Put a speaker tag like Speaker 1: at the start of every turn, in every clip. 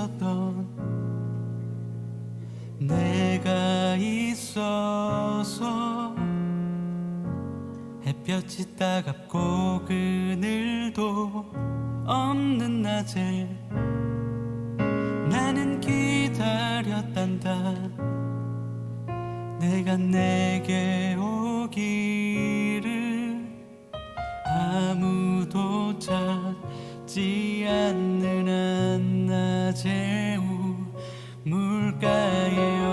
Speaker 1: 있었던 내가 있어서 햇볕이 따갑고 그늘도 없는 낮에 나는 기다렸단다. 내가 내게 오기를 아무도 찾지 않는 한낮의 우물가에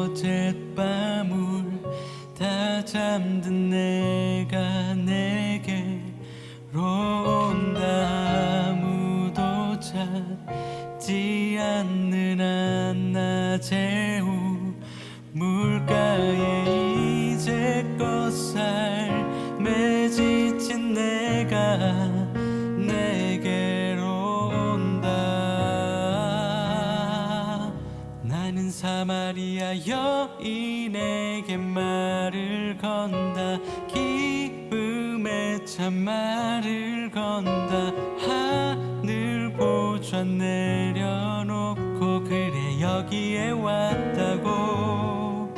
Speaker 1: 어젯밤을 다 잠든 내가 내게로 온다. 아무도 찾지 않는 한낮의 우물가에 이제껏 삶에 지친 내가 내게로 온다. 나는 사마리아 여인에게 말을 건다. 기쁨에 참 말을 건다. 하늘 보좌 내려놓고 그래 여기에 왔다고.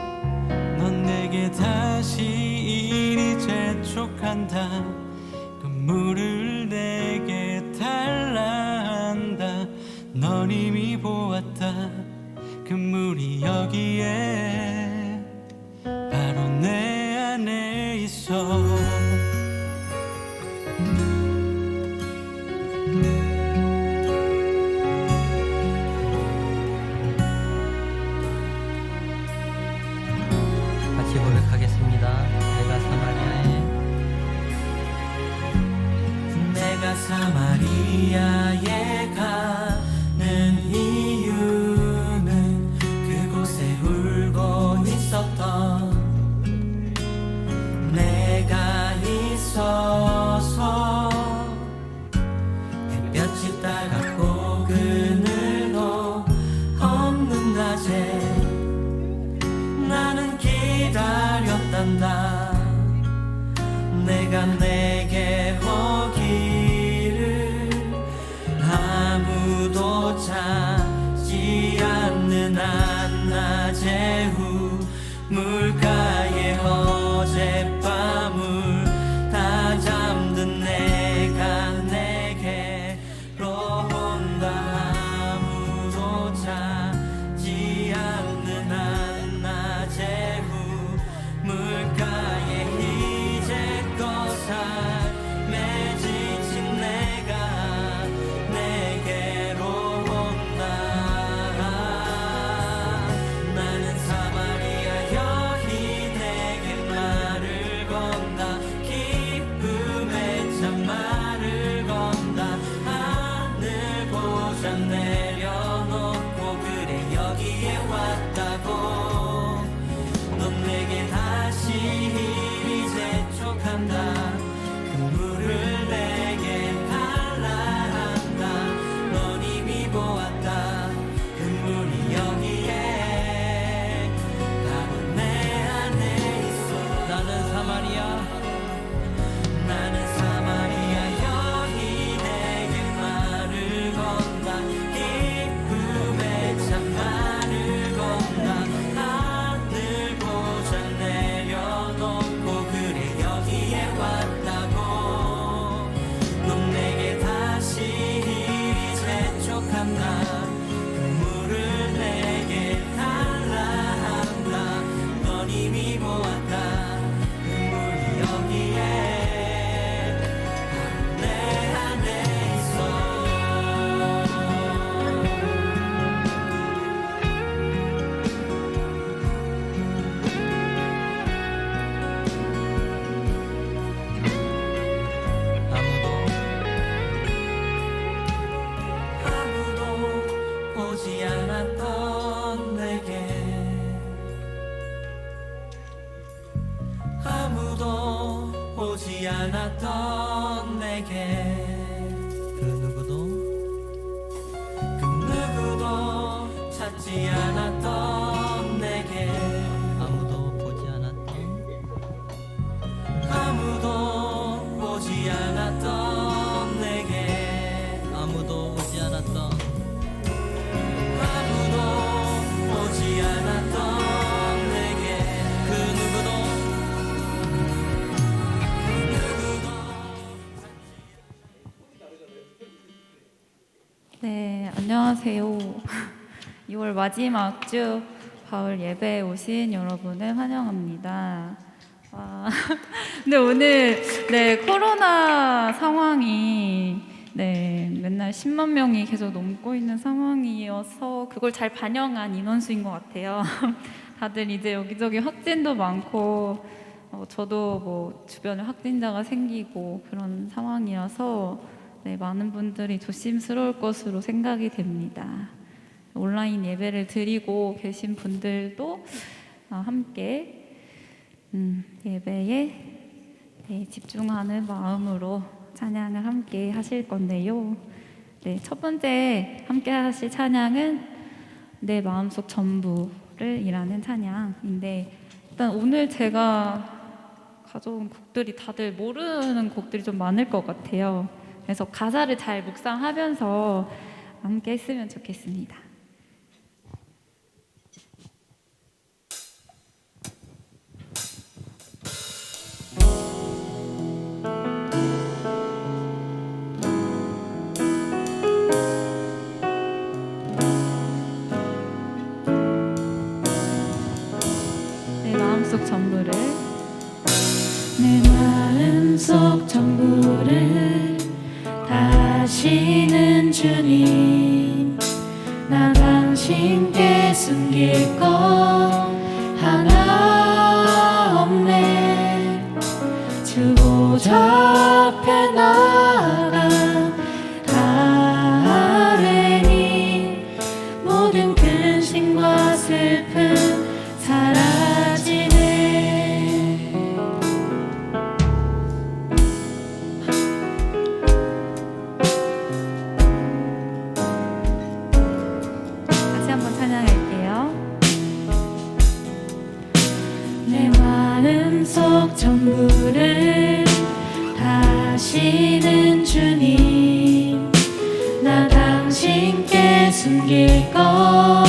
Speaker 1: 넌 내게 다시 이리 재촉한다. 그 물을 내게 달라 한다. 넌 이미 보았다. 그 물이 여기에 바로 내 안에 있어.
Speaker 2: 같이 고백하겠습니다.
Speaker 1: 내가 사마리아에 가는 이유는 그곳에 울고 있었던 내가 있어서 햇볕이 따갑고 그늘도 없는 낮에 나는 기다렸단다. 내가 내게 오기를 아무도 찾지 않는 한낮의 우물가에 어젯밤을 다 잠든 내가 내게로 온다. 아무도 찾지 않는 한낮의 우물가에 이제껏 삶에 지친 내가 내게로 온다. 나는 사마리아 여인에게 말을 건다. 기쁨에 참 말을 건다. 하늘 보좌 내려놓고 그래 여기에 왔다고. 넌 내게 다시 이리 재촉한다. 그 물을 내게 달라 한다. 넌 이미 보았다. 그 물이 여기에 바로 내 안에 있어. 나는 사마리아 여인에게 말을 건다. 기쁨에 참 말을 건다. 하늘 보좌 내려놓고 그래 여기에 왔다고. 넌 내게 다시 이리 재촉한다. 그 물을 내게 달라 한다. 넌 이미 보았다. 그 물이 여기에 내 안에 있어. 아무도 보지 않았던 내게 아무도 보지 않았던 내게
Speaker 2: 그 누구도
Speaker 1: 찾지 않았던 내게
Speaker 2: 아무도 보지 않았던
Speaker 1: 아무도 보지 않았던 내게
Speaker 2: 아무도 오지 않았던
Speaker 3: 네, 안녕하세요. 6월 마지막 주 가을 예배에 오신 여러분을 환영합니다. 근데 오늘 코로나 상황이 맨날 10만 명이 계속 넘고 있는 상황이어서 그걸 잘 반영한 인원수인 것 같아요. 다들 이제 여기저기 확진도 많고 저도 뭐 주변에 확진자가 생기고 그런 상황이어서 많은 분들이 조심스러울 것으로 생각이 됩니다. 온라인 예배를 드리고 계신 분들도 함께 예배에 집중하는 마음으로 찬양을 함께 하실 건데요. 첫 번째 함께 하실 찬양은 내 마음속 전부를 이라는 찬양인데, 일단 오늘 제가 가져온 곡들이 다들 모르는 곡들이 좀 많을 것 같아요. 그래서 가사를 잘 묵상하면서 함께 했으면 좋겠습니다. 내 마음속 전부를,
Speaker 4: 내 마음속 전부를 다시는 주님, 나 당신께 숨길 것 하나 없네. 주보좌 앞에 나아가 다 아뢰니 모든 근심과 슬픔 사라지네.
Speaker 3: 다시 한번 찬양할게요.
Speaker 4: 내 마음속 전부를 다시는 주님, 나 당신께 숨길 것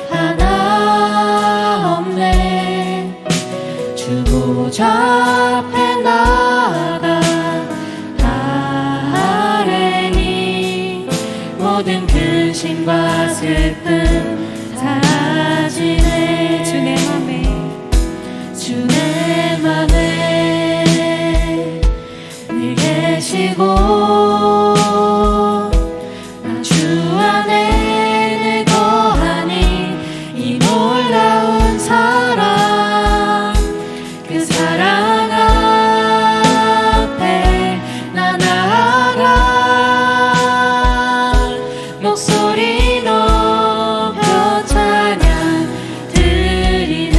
Speaker 4: 하나 없네. 주보좌 앞에 나아가 다 아뢰니 모든 근심과 슬픔 사라지네.
Speaker 3: 주내 맘에
Speaker 4: 주 내 맘에 늘 계시고 나 주 안에 늘 거하니 이 놀라운 사랑, 그 사랑 앞에 나 나아가 목소리 높여 찬양 드리네.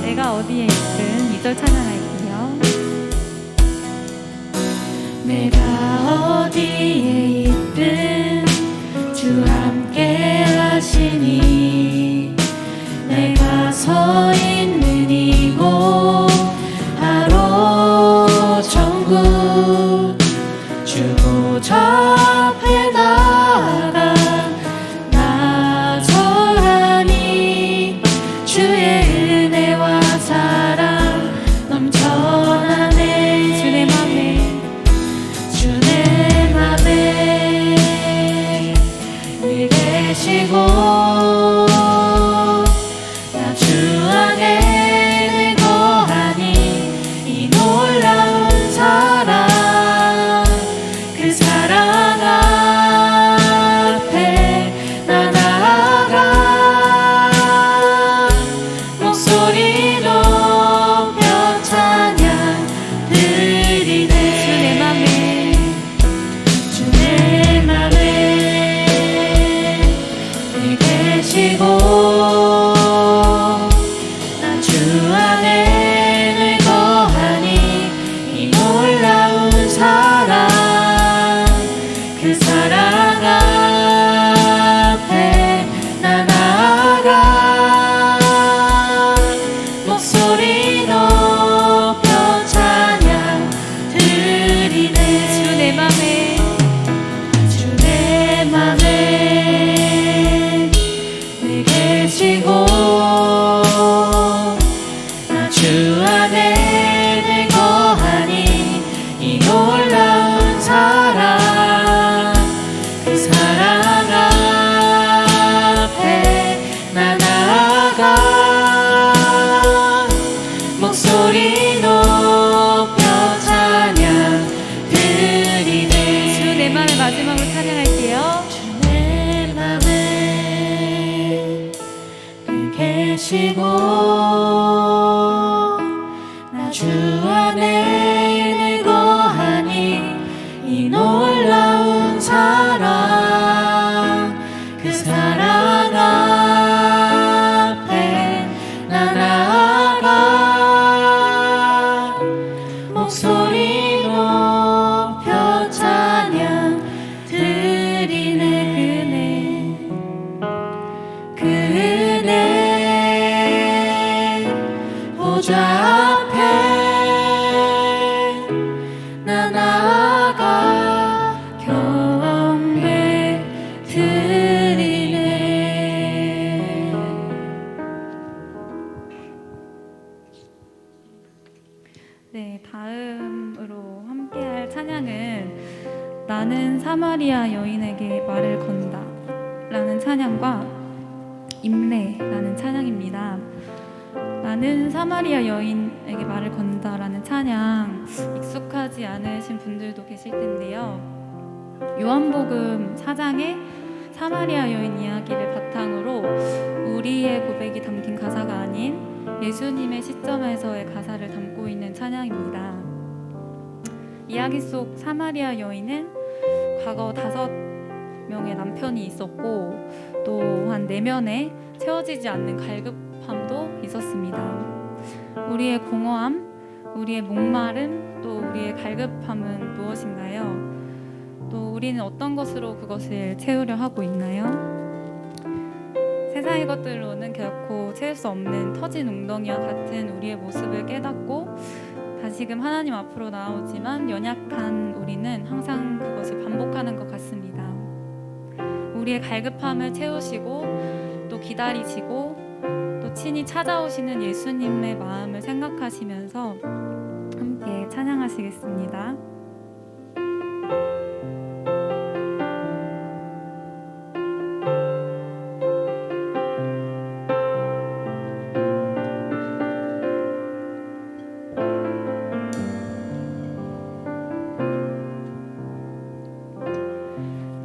Speaker 3: 내가 어디에 있든 2절 찬양할게요.
Speaker 4: 내가 어디에 있든 주 함께 하시니, 내가 서 있는 이곳 바로 천국, 주보좌 앞에 나아가 나서하니 주의 은혜와 사랑 넘쳐나네.
Speaker 3: 주내 맘에
Speaker 4: 주 내 주 안에 늘 거하니 이 놀라운 사랑 그 사랑 앞에 나 나아가 목소리 높여 찬양 드리네 그 은혜 보좌 앞에 나 나아가 경배 드리네.
Speaker 3: 네, 다음으로 함께할 찬양은 나는 사마리아 여인에게 말을 건다 라는 찬양과 임레라는 찬양입니다. 나는 사마리아 여인에게 말을 건다 라는 찬양 익숙하지 않으신 분들도 계실 텐데요. 요한복음 4장의 사마리아 여인 이야기를 바탕으로 우리의 고백이 담긴 가사가 아닌 예수님의 시점에서의 가사를 담고 있는 찬양입니다. 이야기 속 사마리아 여인은 과거 5명의 남편이 있었고 또한 내면에 채워지지 않는 갈급함도 있었습니다. 우리의 공허함, 우리의 목마름, 또 우리의 갈급함은 무엇인가요? 또 우리는 어떤 것으로 그것을 채우려 하고 있나요? 세상의 것들로는 결코 채울 수 없는 터진 웅덩이와 같은 우리의 모습을 깨닫고 다시금 하나님 앞으로 나오지만 연약한 우리는 항상 그것을 반복하는 것 같습니다. 우리의 갈급함을 채우시고 또 기다리시고 또 친히 찾아오시는 예수님의 마음을 생각하시면서 함께 찬양하시겠습니다.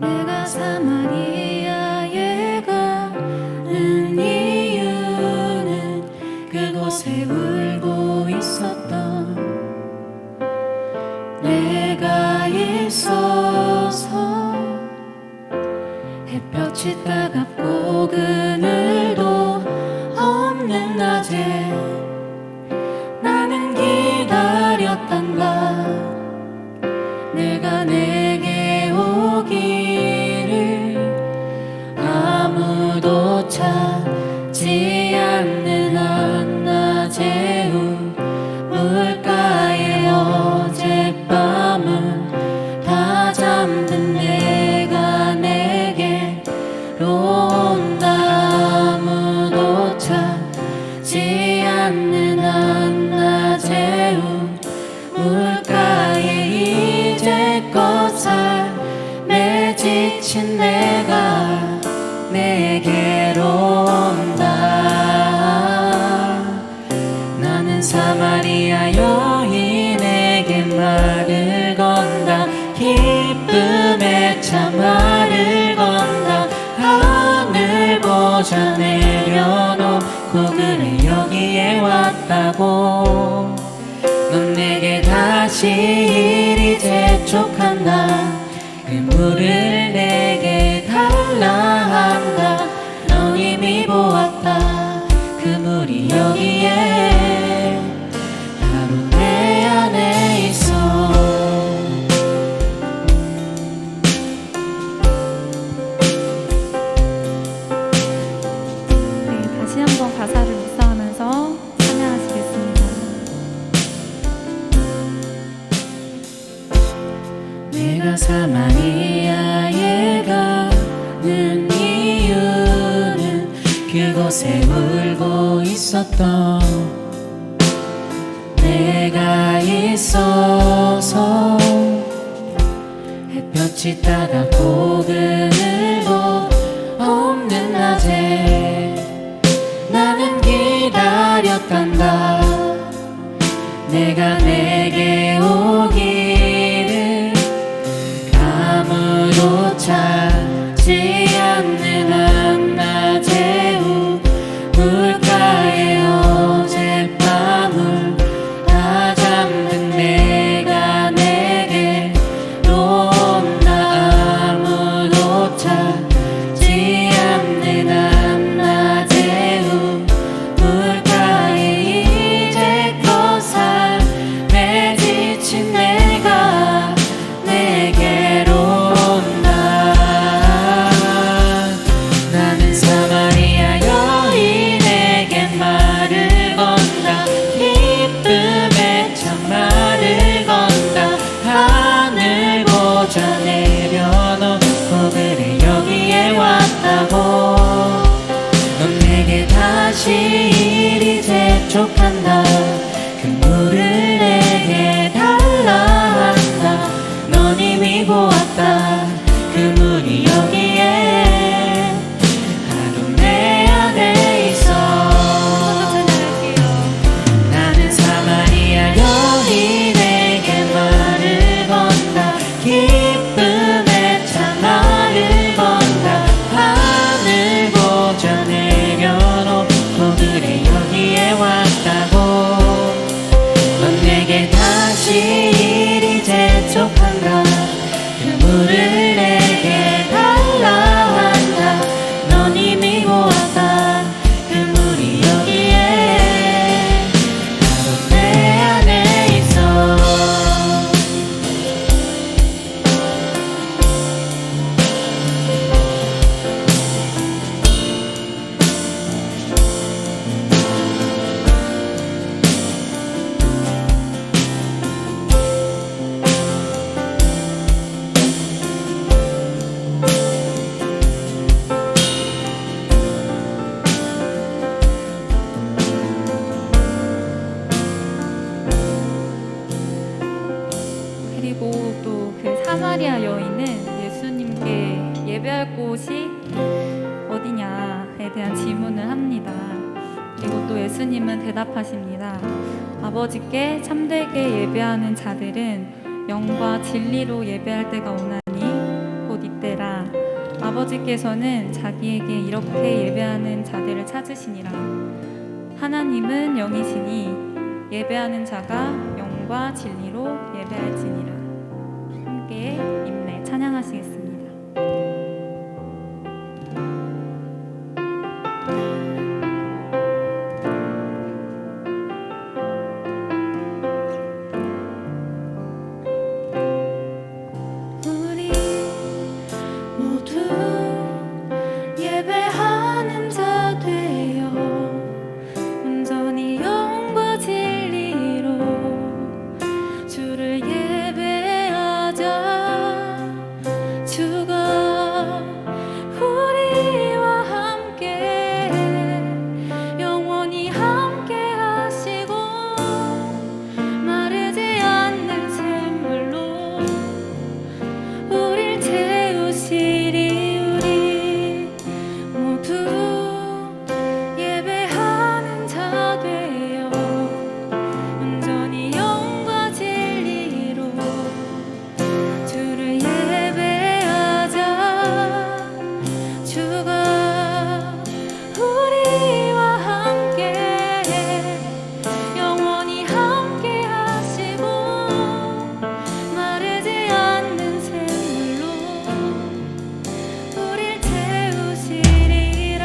Speaker 4: 내가 사마리아에 가는 이유는 그곳에 울고 있었던 내가 있어서 햇볕이 따갑고 그늘도 없는 낮에 나는 기다렸단다. 내가 내게 오기를 아무도 찾지 않는 한낮의 물가에 어젯밤은 다 잠든 내가 내게로 온다. 아무도 찾지 않는 한낮의 물가에 이제껏 삶에 지친 내가 내게로 온다. 나는 사마리아 여인에게 말을 건다. 기쁨에 참 말을 건다. 하늘 보자 내려놓고 그래 여기에 왔다고. 넌 내게 다시 이리 재촉한다. 그 물을 내게 달라 한다. 너 이미 보았다. 그 물이 여기에 바로 내 안에 있어.
Speaker 3: 네, 다시 한번 가사를 묵상하면서 찬양하시겠습니다.
Speaker 4: 내가 사마리아에 가는 이유는 그곳에 울고 있었던 내가 있어서 햇볕이 따갑고 그늘도 없는 낮에 나는 기다렸단다. 내가 내게 오기를 아무도 찾지 않는 한낮의 물가에 어젯밤을 다 그 물을 내게 달라 한다. 넌 이미 보았다. 그 물이 여기에 하루 내 안에 있어. 나는 사마리아 여인에게 말을 건다. 기쁨의 찬말을 건다. 하늘 보좌 내려놓고 그래 여기에 왔다고. 넌 내게 다시 이리 재촉한다. 그 물을 내게 달라 한다. 넌 이미 보았다. 그 물이 여기에 바로 내 안에 있어.
Speaker 3: 그리고 또 그 사마리아 여인은 예수님께 예배할 곳이 어디냐에 대한 질문을 합니다. 그리고 또 예수님은 대답하십니다. 아버지께 참되게 예배하는 자들은 영과 진리로 예배할 때가 오나니 곧 이때라. 아버지께서는 자기에게 이렇게 예배하는 자들을 찾으시니라. 하나님은 영이시니 예배하는 자가 영과 진리로 예배할지니라. 함께 임내 찬양하시겠습니다.
Speaker 4: 우리 모두 예배하는 자 되어 온전히 영과 진리로 주를 예배하자. 주가 우리와 함께 영원히 함께 하시고 마르지 않는 샘물로 우릴 채우시리. 우리 모두 예배하는 자 되어 온전히 영과 진리로 주를 예배하자. 주가 우리와 함께 영원히 함께 하시고 마르지 않는 샘물로 우릴 채우시리라.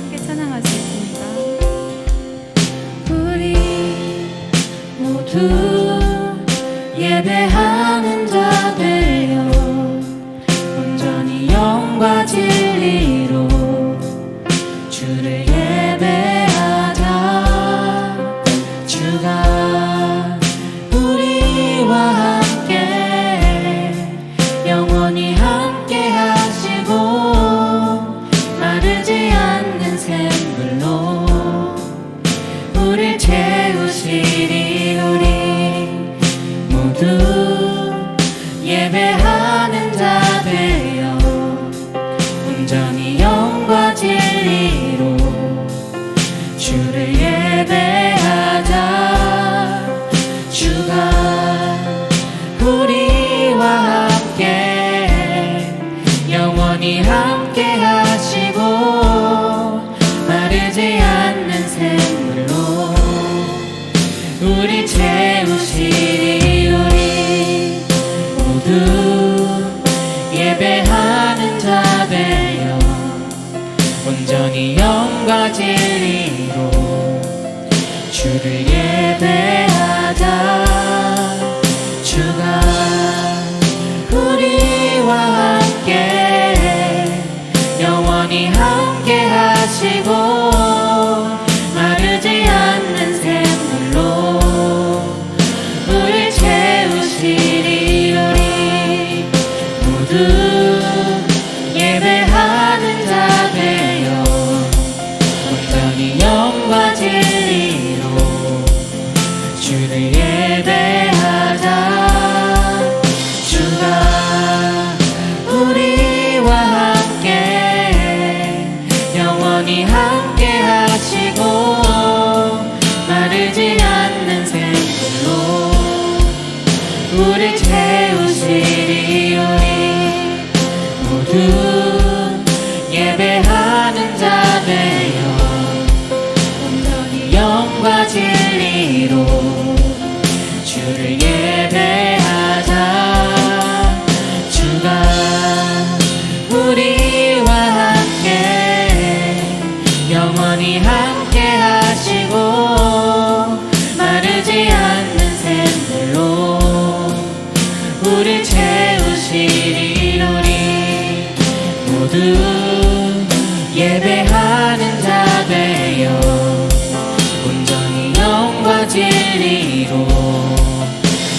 Speaker 3: 함께 찬양하시겠습니다.
Speaker 4: 우리 모두 예배하는 자 되어 온전히 영과 진리로 주를 예배하자. 주가 우리와 함께 영원히 함께 하시고 마르지 않는 샘물로 우릴 채우시리. 우리 모두 예배하는 자 되어 온전히 영과 진리로 주를 예배하자. 주가 우리와 함께 영원히 함께 하시고 마르지 않는 샘물로 우리 채우시리. 우리 모두 예배하는 자 되어 온전히 영과 진리로 주를 예배하자. 주가 우리와 함께 영원히 함께 하시고 마르지 않는 샘물로 우릴 채우시 채우시리. 우리 모두 예배하는 자 되어 온전히 영과 진리로 주를 예배하자. 주가 우리와 함께 영원히 함께 하시고 마르지 않는 샘물로 우리 채우시리. 우리 모두 예배하는 자 되어 온전히 영과 진리로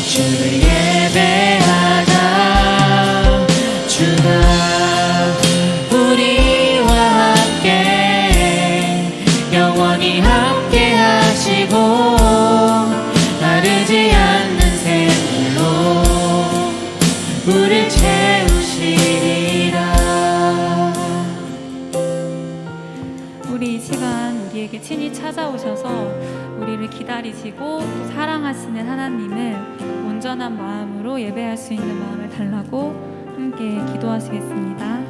Speaker 4: 주를 예배하자. 주가 우리와 함께 영원히 함께 하시고 마르지 않는 샘물로 우릴 채우시리라.
Speaker 3: 우리 이 시간 우리에게 친히 찾아오셔서 우리를 기다리시고 또 사랑하시는 하나님을 온전한 마음으로 예배할 수 있는 마음을 달라고 함께 기도하시겠습니다.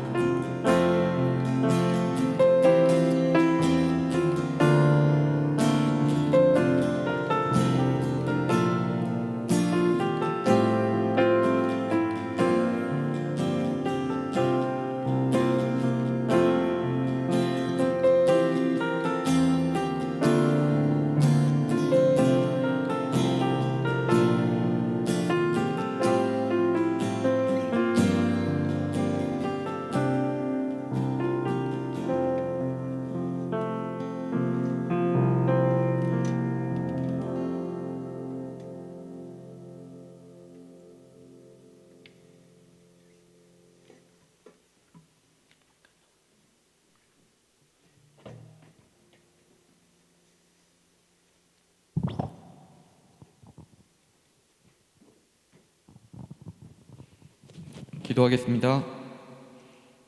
Speaker 5: 기도하겠습니다.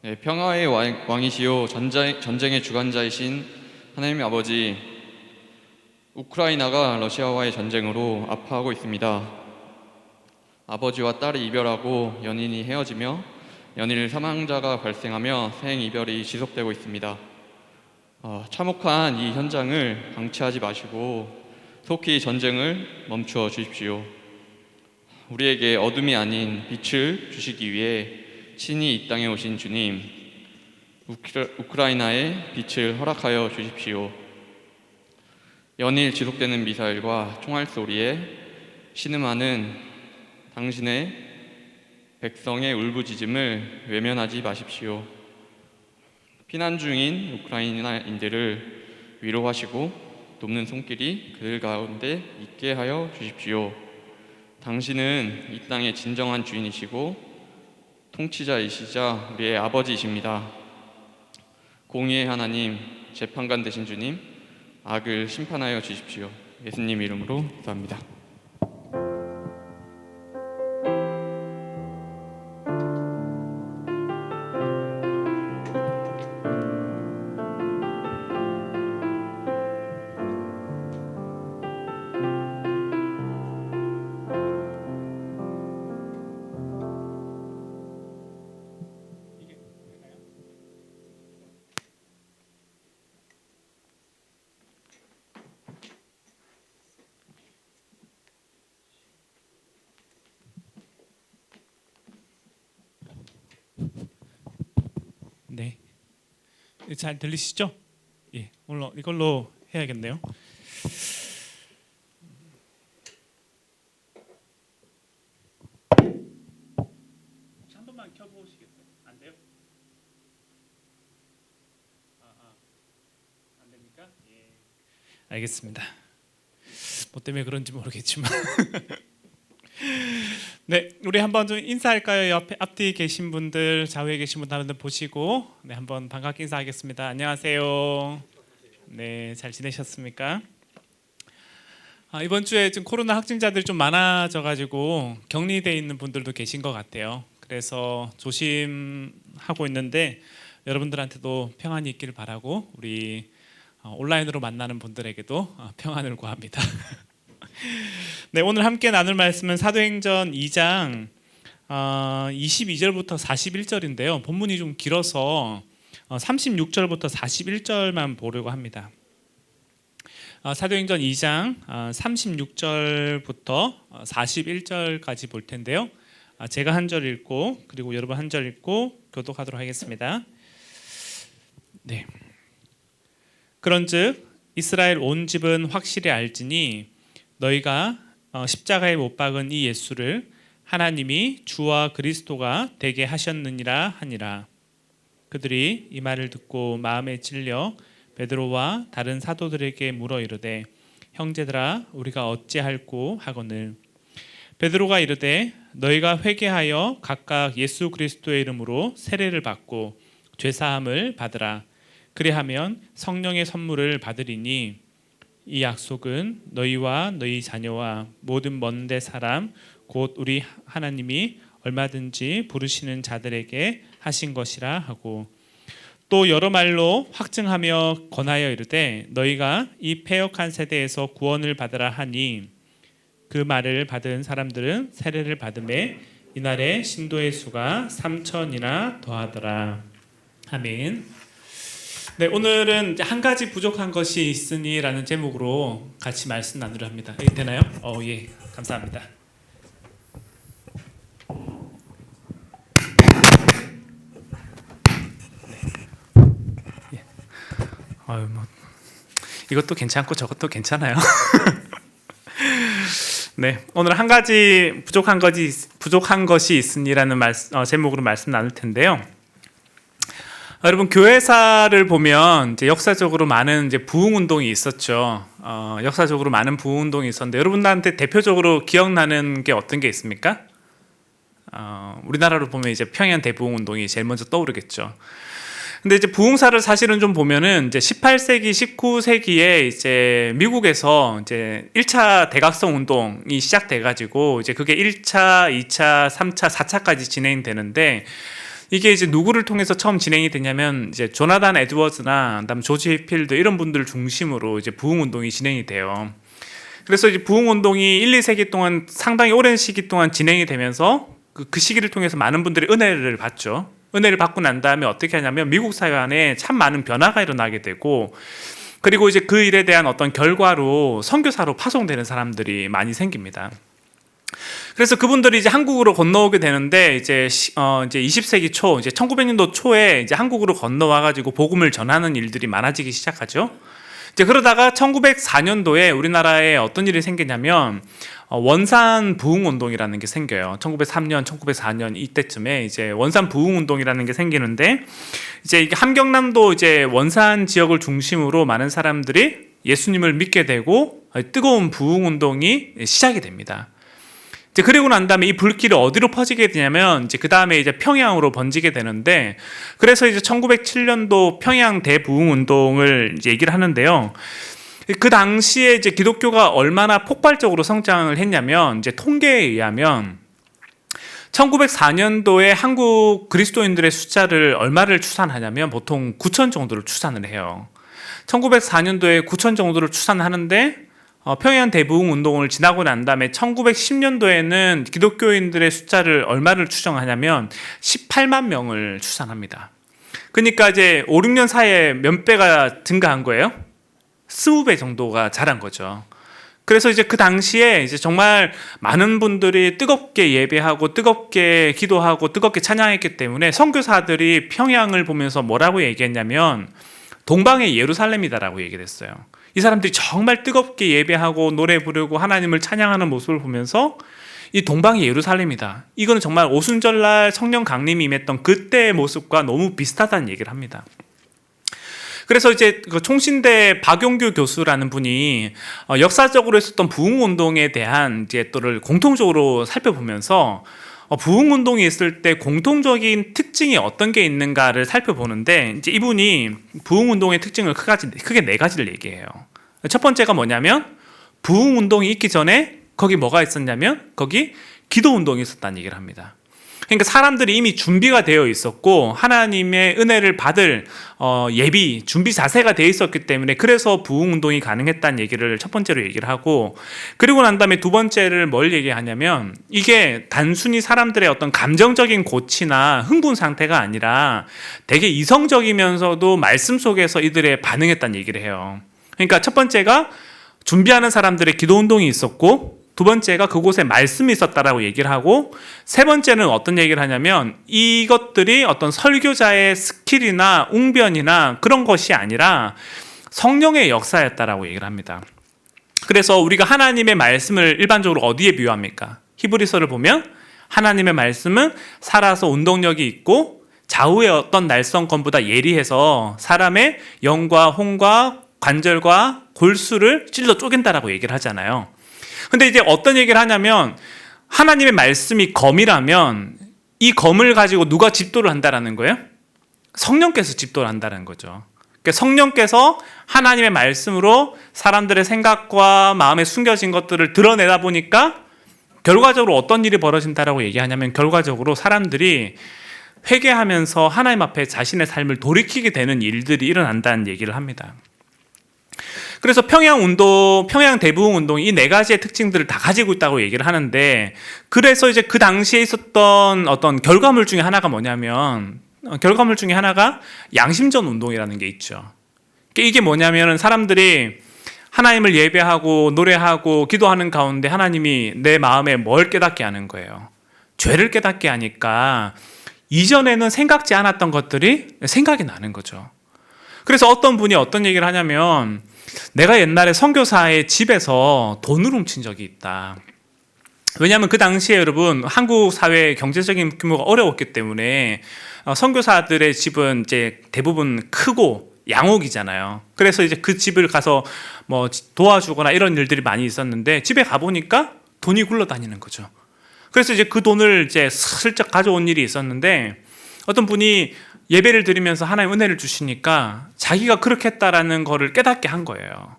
Speaker 5: 네, 평화의 왕이시요 전쟁의 주관자이신 하나님 아버지, 우크라이나가 러시아와의 전쟁으로 아파하고 있습니다. 아버지와 딸이 이별하고 연인이 헤어지며 연일 사망자가 발생하며 생이별이 지속되고 있습니다. 참혹한 이 현장을 방치하지 마시고 속히 전쟁을 멈추어 주십시오. 우리에게 어둠이 아닌 빛을 주시기 위해 친히 이 땅에 오신 주님, 우크라이나에 빛을 허락하여 주십시오. 연일 지속되는 미사일과 총알 소리에 신음하는 당신의 백성의 울부짖음을 외면하지 마십시오. 피난 중인 우크라이나인들을 위로하시고 돕는 손길이 그들 가운데 있게 하여 주십시오. 당신은 이 땅의 진정한 주인이시고 통치자이시자 우리의 아버지이십니다. 공의의 하나님, 재판관 되신 주님, 악을 심판하여 주십시오. 예수님 이름으로 기도합니다.
Speaker 6: 네, 잘 들리시죠? 예, 오늘 이걸로 해야겠네요. 혹시 한 번만 켜보시겠어요? 안 돼요? 안 됩니까? 예, 알겠습니다. 뭐 때문에 그런지 모르겠지만 네, 우리 한번 좀 인사할까요? 옆에 앞뒤에 계신 분들, 좌우에 계신 분들 한번 보시고 네, 한번 반갑게 인사하겠습니다. 안녕하세요. 네, 잘 지내셨습니까? 이번 주에 좀 코로나 확진자들이 좀 많아져가지고 격리돼 있는 분들도 계신 것 같아요. 그래서 조심하고 있는데 여러분들한테도 평안이 있기를 바라고 우리 온라인으로 만나는 분들에게도 평안을 구합니다. 네, 오늘 함께 나눌 말씀은 사도행전 2장 22절부터 41절인데요. 본문이 좀 길어서 36절부터 41절만 보려고 합니다. 사도행전 2장 36절부터 41절까지 볼 텐데요. 제가 한 절 읽고 그리고 여러분 한 절 읽고 교독하도록 하겠습니다. 네. 그런즉 이스라엘 온 집은 확실히 알지니 너희가 십자가에 못 박은 이 예수를 하나님이 주와 그리스도가 되게 하셨느니라 하니라. 그들이 이 말을 듣고 마음에 찔려 베드로와 다른 사도들에게 물어 이르되 형제들아 우리가 어찌할꼬 하거늘. 베드로가 이르되 너희가 회개하여 각각 예수 그리스도의 이름으로 세례를 받고 죄사함을 받으라. 그리하면 성령의 선물을 받으리니 이 약속은 너희와 너희 자녀와 모든 먼데 사람 곧 우리 하나님이 얼마든지 부르시는 자들에게 하신 것이라 하고 또 여러 말로 확증하며 권하여 이르되 너희가 이 패역한 세대에서 구원을 받으라 하니 그 말을 받은 사람들은 세례를 받음에 이날에 신도의 수가 3,000이나 더하더라. 아멘. 네, 오늘은 이제 한 가지 부족한 것이 있으니라는 제목으로 같이 말씀 나누려 합니다. 되나요? 예, 감사합니다. 이것도 괜찮고 저것도 괜찮아요. 네, 오늘 한 가지 부족한 것이 있으니라는 제목으로 말씀 나눌 텐데요. 여러분 교회사를 보면 이제 역사적으로 많은 이제 부흥 운동이 있었죠. 역사적으로 많은 부흥 운동이 있었는데 여러분들한테 대표적으로 기억나는 게 어떤 게 있습니까? 우리나라로 보면 이제 평양 대부흥 운동이 제일 먼저 떠오르겠죠. 근데 이제 부흥사를 사실은 좀 보면은 이제 18세기, 19세기에 이제 미국에서 이제 1차 대각성 운동이 시작돼 가지고 이제 그게 1차, 2차, 3차, 4차까지 진행되는데 이게 이제 누구를 통해서 처음 진행이 되냐면 이제 조나단 에드워즈나 그다음 조지 휘필드 이런 분들을 중심으로 이제 부흥 운동이 진행이 돼요. 그래서 이제 부흥 운동이 1, 2세기 동안 상당히 오랜 시기 동안 진행이 되면서 그 시기를 통해서 많은 분들이 은혜를 받죠. 은혜를 받고 난 다음에 어떻게 하냐면 미국 사회 안에 참 많은 변화가 일어나게 되고 그리고 이제 그 일에 대한 어떤 결과로 선교사로 파송되는 사람들이 많이 생깁니다. 그래서 그분들이 이제 한국으로 건너오게 되는데 이제 20세기 초 이제 1900년도 초에 이제 한국으로 건너와 가지고 복음을 전하는 일들이 많아지기 시작하죠. 이제 그러다가 1904년도에 우리나라에 어떤 일이 생기냐면 원산 부흥 운동이라는 게 생겨요. 1903년, 1904년 이때쯤에 이제 원산 부흥 운동이라는 게 생기는데 이제 이게 함경남도 이제 원산 지역을 중심으로 많은 사람들이 예수님을 믿게 되고 뜨거운 부흥 운동이 시작이 됩니다. 이제 그리고 난 다음에 이 불길이 어디로 퍼지게 되냐면 이제 그 다음에 이제 평양으로 번지게 되는데 그래서 이제 1907년도 평양 대부흥 운동을 이제 얘기를 하는데요. 그 당시에 이제 기독교가 얼마나 폭발적으로 성장을 했냐면 이제 통계에 의하면 1904년도에 한국 그리스도인들의 숫자를 얼마를 추산하냐면 보통 9천 정도를 추산을 해요. 1904년도에 9천 정도를 추산하는데 평양 대부흥 운동을 지나고 난 다음에 1910년도에는 기독교인들의 숫자를 얼마를 추정하냐면 18만 명을 추산합니다. 그러니까 이제 5, 6년 사이에 몇 배가 증가한 거예요? 20배 정도가 자란 거죠. 그래서 이제 그 당시에 이제 정말 많은 분들이 뜨겁게 예배하고 뜨겁게 기도하고 뜨겁게 찬양했기 때문에 선교사들이 평양을 보면서 뭐라고 얘기했냐면 동방의 예루살렘이다라고 얘기를 했어요. 이 사람들이 정말 뜨겁게 예배하고 노래 부르고 하나님을 찬양하는 모습을 보면서 이 동방의 예루살렘이다. 이거는 정말 오순절날 성령 강림이 임했던 그때의 모습과 너무 비슷하다는 얘기를 합니다. 그래서 이제 그 총신대 박용규 교수라는 분이 역사적으로 있었던 부흥 운동에 대한 이제 또를 공통적으로 살펴보면서 부흥 운동이 있을 때 공통적인 특징이 어떤 게 있는가를 살펴보는데 이제 이분이 부흥 운동의 특징을 크게 네 가지를 얘기해요. 첫 번째가 뭐냐면 부흥 운동이 있기 전에 거기 뭐가 있었냐면 거기 기도 운동이 있었다는 얘기를 합니다. 그러니까 사람들이 이미 준비가 되어 있었고 하나님의 은혜를 받을 예비, 준비 자세가 되어 있었기 때문에 그래서 부흥운동이 가능했다는 얘기를 첫 번째로 얘기를 하고, 그리고 난 다음에 두 번째를 뭘 얘기하냐면 이게 단순히 사람들의 어떤 감정적인 고취나 흥분 상태가 아니라 되게 이성적이면서도 말씀 속에서 이들의 반응했다는 얘기를 해요. 그러니까 첫 번째가 준비하는 사람들의 기도운동이 있었고, 두 번째가 그곳에 말씀이 있었다라고 얘기를 하고, 세 번째는 어떤 얘기를 하냐면 이것들이 어떤 설교자의 스킬이나 웅변이나 그런 것이 아니라 성령의 역사였다라고 얘기를 합니다. 그래서 우리가 하나님의 말씀을 일반적으로 어디에 비유합니까? 히브리서를 보면 하나님의 말씀은 살아서 운동력이 있고 좌우의 어떤 날성건보다 예리해서 사람의 영과 혼과 관절과 골수를 찔러 쪼갠다라고 얘기를 하잖아요. 근데 이제 어떤 얘기를 하냐면 하나님의 말씀이 검이라면 이 검을 가지고 누가 집도를 한다라는 거예요? 성령께서 집도를 한다는 거죠. 그러니까 성령께서 하나님의 말씀으로 사람들의 생각과 마음에 숨겨진 것들을 드러내다 보니까 결과적으로 어떤 일이 벌어진다라고 얘기하냐면 결과적으로 사람들이 회개하면서 하나님 앞에 자신의 삶을 돌이키게 되는 일들이 일어난다는 얘기를 합니다. 그래서 평양 대부흥 운동이 이 네 가지의 특징들을 다 가지고 있다고 얘기를 하는데, 그래서 이제 그 당시에 있었던 어떤 결과물 중에 하나가 뭐냐면 양심전 운동이라는 게 있죠. 이게 뭐냐면 사람들이 하나님을 예배하고 노래하고 기도하는 가운데 하나님이 내 마음에 뭘 깨닫게 하는 거예요. 죄를 깨닫게 하니까 이전에는 생각지 않았던 것들이 생각이 나는 거죠. 그래서 어떤 분이 어떤 얘기를 하냐면 내가 옛날에 선교사의 집에서 돈을 훔친 적이 있다. 왜냐하면 그 당시에 여러분 한국 사회의 경제적인 규모가 어려웠기 때문에 선교사들의 집은 이제 대부분 크고 양옥이잖아요. 그래서 이제 그 집을 가서 뭐 도와주거나 이런 일들이 많이 있었는데 집에 가보니까 돈이 굴러다니는 거죠. 그래서 이제 그 돈을 이제 슬쩍 가져온 일이 있었는데 어떤 분이 예배를 드리면서 하나님 은혜를 주시니까 자기가 그렇게 했다라는 거를 깨닫게 한 거예요.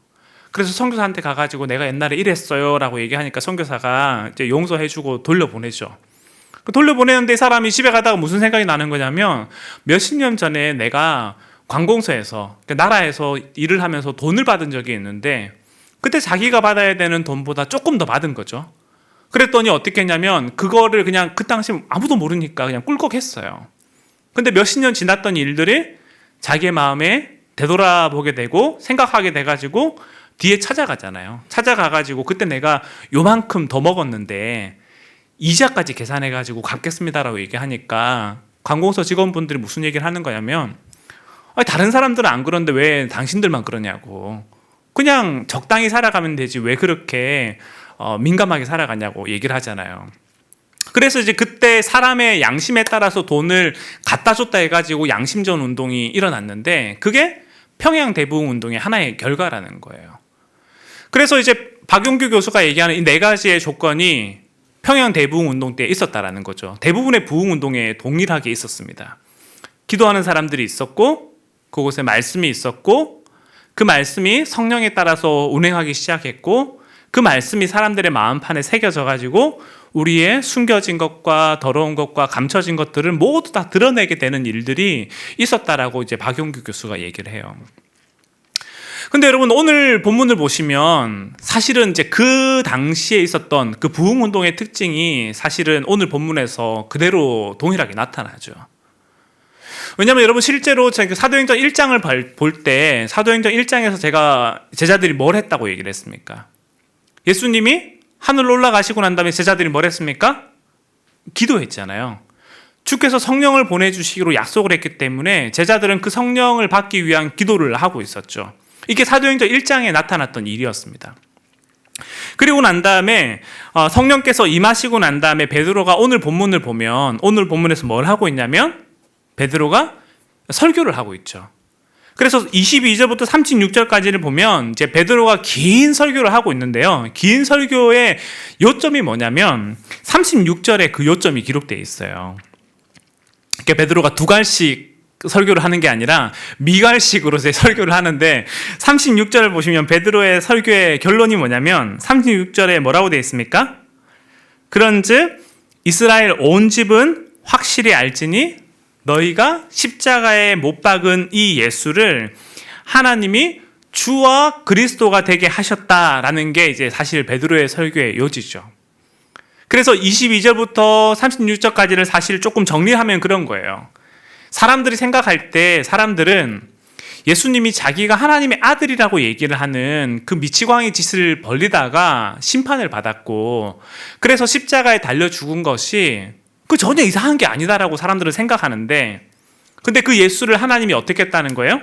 Speaker 6: 그래서 선교사한테 가가지고 내가 옛날에 이랬어요 라고 얘기하니까 선교사가 이제 용서해주고 돌려보내죠. 돌려보내는데 이 사람이 집에 가다가 무슨 생각이 나는 거냐면 몇십 년 전에 내가 관공서에서 나라에서 일을 하면서 돈을 받은 적이 있는데 그때 자기가 받아야 되는 돈보다 조금 더 받은 거죠. 그랬더니 어떻게 했냐면 그거를 그냥 그 당시 아무도 모르니까 그냥 꿀꺽했어요. 근데 몇십 년 지났던 일들이 자기의 마음에 되돌아보게 되고 생각하게 돼가지고 뒤에 찾아가잖아요. 찾아가가지고 그때 내가 요만큼 더 먹었는데 이자까지 계산해가지고 갚겠습니다라고 얘기하니까 관공서 직원분들이 무슨 얘기를 하는 거냐면 다른 사람들은 안 그런데 왜 당신들만 그러냐고, 그냥 적당히 살아가면 되지 왜 그렇게 민감하게 살아가냐고 얘기를 하잖아요. 그래서 이제 그때 사람의 양심에 따라서 돈을 갖다 줬다 해가지고 양심전 운동이 일어났는데 그게 평양 대부흥 운동의 하나의 결과라는 거예요. 그래서 이제 박용규 교수가 얘기하는 이 네 가지의 조건이 평양 대부흥 운동 때 있었다라는 거죠. 대부분의 부흥 운동에 동일하게 있었습니다. 기도하는 사람들이 있었고 그곳에 말씀이 있었고 그 말씀이 성령에 따라서 운행하기 시작했고 그 말씀이 사람들의 마음판에 새겨져 가지고 우리의 숨겨진 것과 더러운 것과 감춰진 것들을 모두 다 드러내게 되는 일들이 있었다라고 이제 박용규 교수가 얘기를 해요. 근데 여러분 오늘 본문을 보시면 사실은 이제 그 당시에 있었던 그 부흥 운동의 특징이 사실은 오늘 본문에서 그대로 동일하게 나타나죠. 왜냐하면 여러분 실제로 제가 사도행전 1장을 볼 때 사도행전 1장에서 제가 제자들이 뭘 했다고 얘기를 했습니까? 예수님이 하늘로 올라가시고 난 다음에 제자들이 뭘 했습니까? 기도했잖아요. 주께서 성령을 보내주시기로 약속을 했기 때문에 제자들은 그 성령을 받기 위한 기도를 하고 있었죠. 이게 사도행전 1장에 나타났던 일이었습니다. 그리고 난 다음에 성령께서 임하시고 난 다음에 베드로가 오늘 본문을 보면 오늘 본문에서 뭘 하고 있냐면 베드로가 설교를 하고 있죠. 그래서 22절부터 36절까지를 보면 이제 베드로가 긴 설교를 하고 있는데요. 긴 설교의 요점이 뭐냐면 36절에 그 요점이 기록되어 있어요. 그러니까 베드로가 두 갈씩 설교를 하는 게 아니라 미갈식으로 제 설교를 하는데 36절을 보시면 베드로의 설교의 결론이 뭐냐면 36절에 뭐라고 되어 있습니까? 그런즉 이스라엘 온 집은 확실히 알지니 너희가 십자가에 못 박은 이 예수를 하나님이 주와 그리스도가 되게 하셨다라는 게 이제 사실 베드로의 설교의 요지죠. 그래서 22절부터 36절까지를 사실 조금 정리하면 그런 거예요. 사람들이 생각할 때 사람들은 예수님이 자기가 하나님의 아들이라고 얘기를 하는 그 미치광이 짓을 벌리다가 심판을 받았고, 그래서 십자가에 달려 죽은 것이 그 전혀 이상한 게 아니다라고 사람들은 생각하는데, 근데 그 예수를 하나님이 어떻게 했다는 거예요?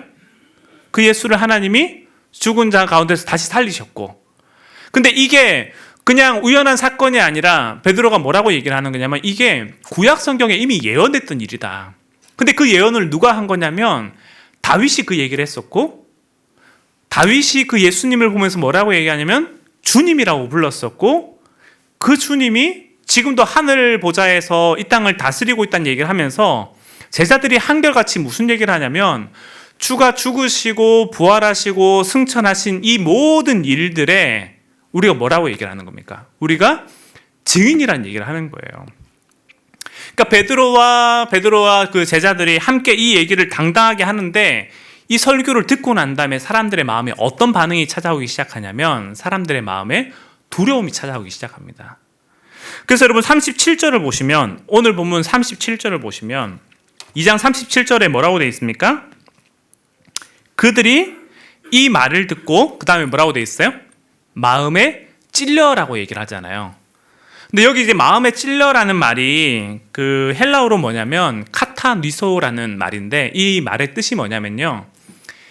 Speaker 6: 그 예수를 하나님이 죽은 자 가운데서 다시 살리셨고, 근데 이게 그냥 우연한 사건이 아니라 베드로가 뭐라고 얘기를 하는 거냐면 이게 구약 성경에 이미 예언됐던 일이다. 근데 그 예언을 누가 한 거냐면 다윗이 그 얘기를 했었고, 다윗이 그 예수님을 보면서 뭐라고 얘기하냐면 주님이라고 불렀었고, 그 주님이 지금도 하늘 보좌에서 이 땅을 다스리고 있다는 얘기를 하면서 제자들이 한결같이 무슨 얘기를 하냐면 주가 죽으시고 부활하시고 승천하신 이 모든 일들에 우리가 뭐라고 얘기를 하는 겁니까? 우리가 증인이라는 얘기를 하는 거예요. 그러니까 베드로와 그 제자들이 함께 이 얘기를 당당하게 하는데, 이 설교를 듣고 난 다음에 사람들의 마음에 어떤 반응이 찾아오기 시작하냐면 사람들의 마음에 두려움이 찾아오기 시작합니다. 그래서 여러분 37절을 보시면, 오늘 본문 37절을 보시면 2장 37절에 뭐라고 되어 있습니까? 그들이 이 말을 듣고 그 다음에 뭐라고 되어 있어요? 마음에 찔려라고 얘기를 하잖아요. 근데 여기 이제 마음에 찔려라는 말이 그 헬라어로 뭐냐면 카타니소라는 말인데, 이 말의 뜻이 뭐냐면요,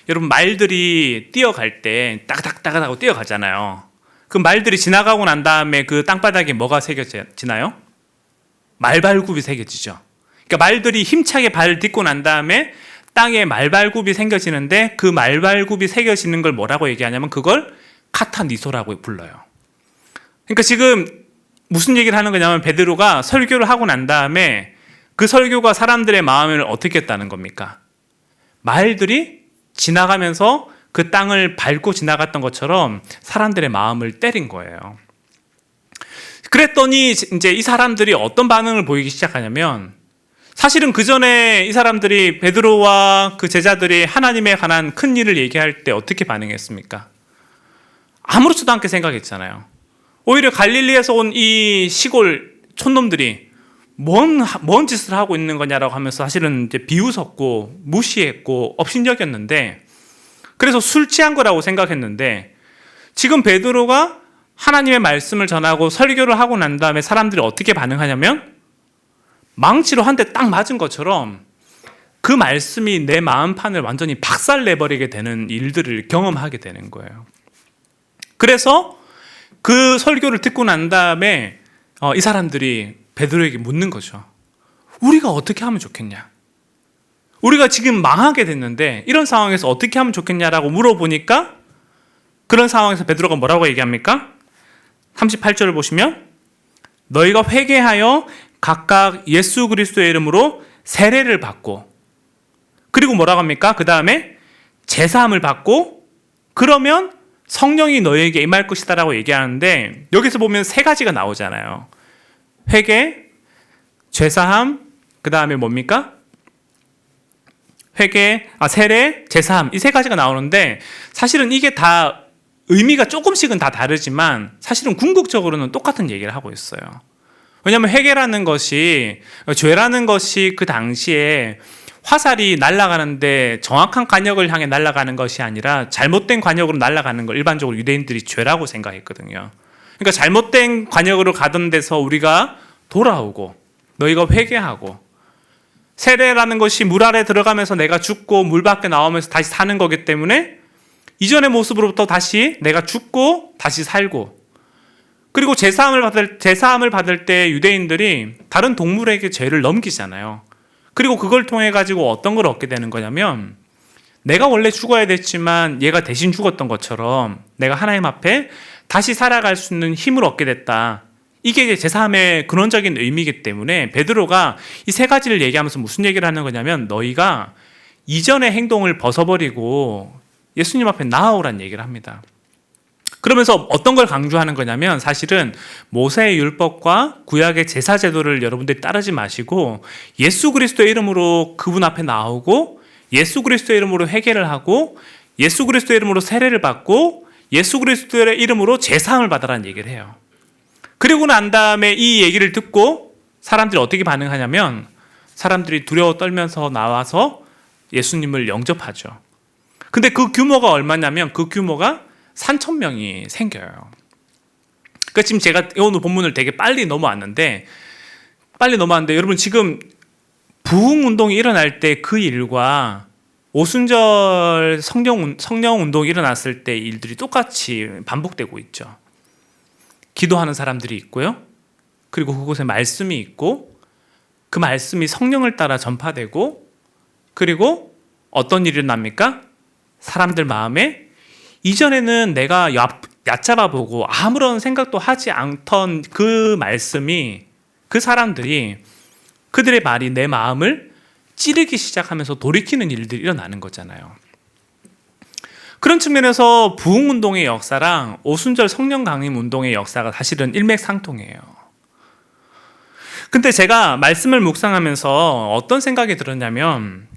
Speaker 6: 여러분 말들이 뛰어갈 때 따그닥따그닥 하고 뛰어가잖아요. 그 말들이 지나가고 난 다음에 그 땅바닥에 뭐가 새겨지나요? 말발굽이 새겨지죠. 그러니까 말들이 힘차게 발을 딛고 난 다음에 땅에 말발굽이 생겨지는데, 그 말발굽이 새겨지는 걸 뭐라고 얘기하냐면 그걸 카타니소라고 불러요. 그러니까 지금 무슨 얘기를 하는 거냐면 베드로가 설교를 하고 난 다음에 그 설교가 사람들의 마음을 어떻게 했다는 겁니까? 말들이 지나가면서 그 땅을 밟고 지나갔던 것처럼 사람들의 마음을 때린 거예요. 그랬더니 이제 이 사람들이 어떤 반응을 보이기 시작하냐면, 사실은 그 전에 이 사람들이 베드로와 그 제자들이 하나님에 관한 큰 일을 얘기할 때 어떻게 반응했습니까? 아무렇지도 않게 생각했잖아요. 오히려 갈릴리에서 온 이 시골 촌놈들이 뭔 짓을 하고 있는 거냐라고 하면서 사실은 이제 비웃었고 무시했고 업신여겼는데, 그래서 술 취한 거라고 생각했는데, 지금 베드로가 하나님의 말씀을 전하고 설교를 하고 난 다음에 사람들이 어떻게 반응하냐면 망치로 한 대 딱 맞은 것처럼 그 말씀이 내 마음판을 완전히 박살내버리게 되는 일들을 경험하게 되는 거예요. 그래서 그 설교를 듣고 난 다음에 이 사람들이 베드로에게 묻는 거죠. 우리가 어떻게 하면 좋겠냐? 우리가 지금 망하게 됐는데 이런 상황에서 어떻게 하면 좋겠냐라고 물어보니까, 그런 상황에서 베드로가 뭐라고 얘기합니까? 38절을 보시면 너희가 회개하여 각각 예수 그리스도의 이름으로 세례를 받고, 그리고 뭐라고 합니까? 그 다음에 제사함을 받고, 그러면 성령이 너희에게 임할 것이다 라고 얘기하는데, 여기서 보면 세 가지가 나오잖아요. 회개, 제사함, 그 다음에 뭡니까? 세례, 제사함, 이 세 가지가 나오는데, 사실은 이게 다 의미가 조금씩은 다 다르지만 사실은 궁극적으로는 똑같은 얘기를 하고 있어요. 왜냐하면 회개라는 것이, 죄라는 것이 그 당시에 화살이 날아가는데 정확한 관역을 향해 날아가는 것이 아니라 잘못된 관역으로 날아가는 걸 일반적으로 유대인들이 죄라고 생각했거든요. 그러니까 잘못된 관역으로 가던 데서 우리가 돌아오고, 너희가 회개하고, 세례라는 것이 물 아래 들어가면서 내가 죽고 물 밖에 나오면서 다시 사는 거기 때문에 이전의 모습으로부터 다시 내가 죽고 다시 살고, 그리고 제사함을 받을 때 유대인들이 다른 동물에게 죄를 넘기잖아요. 그리고 그걸 통해 가지고 어떤 걸 얻게 되는 거냐면, 내가 원래 죽어야 됐지만 얘가 대신 죽었던 것처럼 내가 하나님 앞에 다시 살아갈 수 있는 힘을 얻게 됐다. 이게 이제 제사함의 근원적인 의미이기 때문에 베드로가 이 세 가지를 얘기하면서 무슨 얘기를 하는 거냐면, 너희가 이전의 행동을 벗어버리고 예수님 앞에 나아오란 얘기를 합니다. 그러면서 어떤 걸 강조하는 거냐면 사실은 모세의 율법과 구약의 제사 제도를 여러분들이 따르지 마시고 예수 그리스도의 이름으로 그분 앞에 나오고 예수 그리스도의 이름으로 회개를 하고 예수 그리스도의 이름으로 세례를 받고 예수 그리스도의 이름으로 제사함을 받으라는 얘기를 해요. 그리고 난 다음에 이 얘기를 듣고 사람들이 어떻게 반응하냐면 사람들이 두려워 떨면서 나와서 예수님을 영접하죠. 근데 그 규모가 얼마냐면 그 규모가 3,000명이 생겨요. 그러니까 지금 제가 오늘 본문을 되게 빨리 넘어왔는데 여러분 지금 부흥운동이 일어날 때 그 일과 오순절 성령운동이 일어났을 때 일들이 똑같이 반복되고 있죠. 기도하는 사람들이 있고요. 그리고 그곳에 말씀이 있고 그 말씀이 성령을 따라 전파되고 그리고 어떤 일이 일어납니까? 사람들 마음에 이전에는 내가 얕잡아 보고 아무런 생각도 하지 않던 그 말씀이 그 사람들이 그들의 말이 내 마음을 찌르기 시작하면서 돌이키는 일들이 일어나는 거잖아요. 그런 측면에서 부흥운동의 역사랑 오순절 성령 강림 운동의 역사가 사실은 일맥상통해요. 근데 제가 말씀을 묵상하면서 어떤 생각이 들었냐면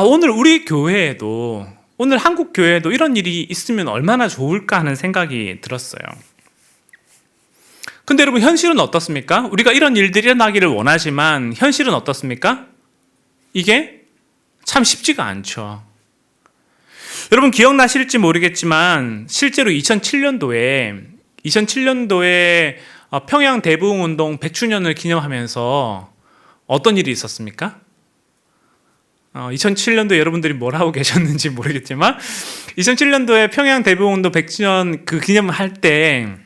Speaker 6: 오늘 우리 교회에도 오늘 한국 교회에도 이런 일이 있으면 얼마나 좋을까 하는 생각이 들었어요. 근데 여러분 현실은 어떻습니까? 우리가 이런 일들이 일어나기를 원하지만 현실은 어떻습니까? 이게 참 쉽지가 않죠. 여러분 기억나실지 모르겠지만 실제로 2007년도에 평양 대부흥운동 100주년을 기념하면서 어떤 일이 있었습니까? 2007년도에 여러분들이 뭘 하고 계셨는지 모르겠지만 2007년도에 평양 대부흥운동 100주년 그 기념할 때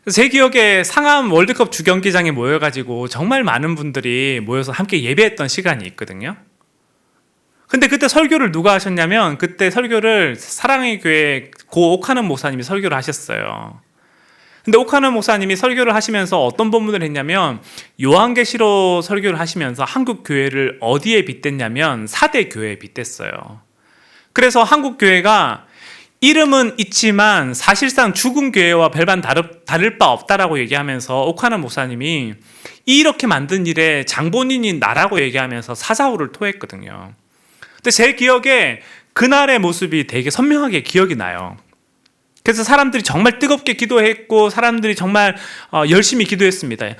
Speaker 6: 제 기억에 상암 월드컵 주경기장에 모여가지고 정말 많은 분들이 모여서 함께 예배했던 시간이 있거든요. 근데 그때 설교를 누가 하셨냐면 그때 설교를 사랑의 교회 고 옥하는 목사님이 설교를 하셨어요. 근데 옥하는 목사님이 설교를 하시면서 어떤 본문을 했냐면 요한계시록 설교를 하시면서 한국 교회를 어디에 빗댔냐면 4대 교회에 빗댔어요. 그래서 한국 교회가 이름은 있지만 사실상 죽은 교회와 별반 다를 바 없다라고 얘기하면서 옥하는 목사님이 이렇게 만든 일에 장본인이 나라고 얘기하면서 사자후를 토했거든요. 근데 제 기억에 그날의 모습이 되게 선명하게 기억이 나요. 그래서 사람들이 정말 뜨겁게 기도했고 사람들이 정말 열심히 기도했습니다.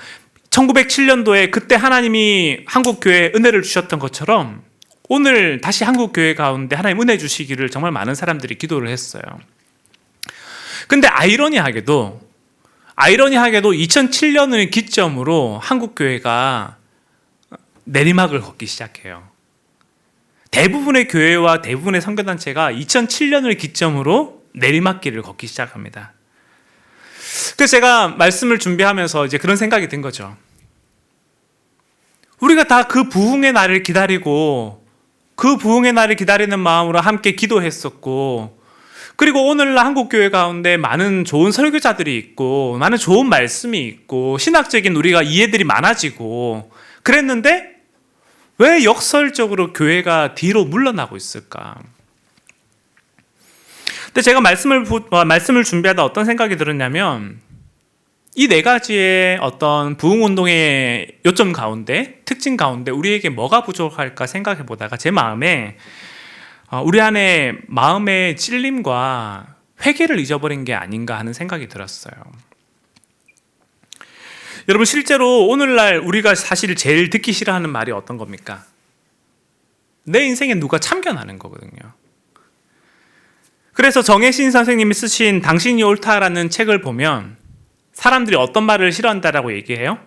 Speaker 6: 1907년도에 그때 하나님이 한국 교회에 은혜를 주셨던 것처럼 오늘 다시 한국 교회 가운데 하나님 은혜 주시기를 정말 많은 사람들이 기도를 했어요. 근데 아이러니하게도 2007년을 기점으로 한국 교회가 내리막을 걷기 시작해요. 대부분의 교회와 대부분의 선교단체가 2007년을 기점으로 내리막길을 걷기 시작합니다. 그래서 제가 말씀을 준비하면서 이제 그런 생각이 든 거죠. 우리가 다 그 부흥의 날을 기다리고 그 부흥의 날을 기다리는 마음으로 함께 기도했었고 그리고 오늘날 한국교회 가운데 많은 좋은 설교자들이 있고 많은 좋은 말씀이 있고 신학적인 우리가 이해들이 많아지고 그랬는데 왜 역설적으로 교회가 뒤로 물러나고 있을까? 근데 제가 말씀을 준비하다 어떤 생각이 들었냐면 이 네 가지의 어떤 부흥운동의 요점 가운데 특징 가운데 우리에게 뭐가 부족할까 생각해 보다가 제 마음에 우리 안에 마음의 찔림과 회개를 잊어버린 게 아닌가 하는 생각이 들었어요. 여러분 실제로 오늘날 우리가 사실 제일 듣기 싫어하는 말이 어떤 겁니까? 내 인생에 누가 참견하는 거거든요. 그래서 정혜신 선생님이 쓰신 당신이 옳다라는 책을 보면 사람들이 어떤 말을 싫어한다라고 얘기해요?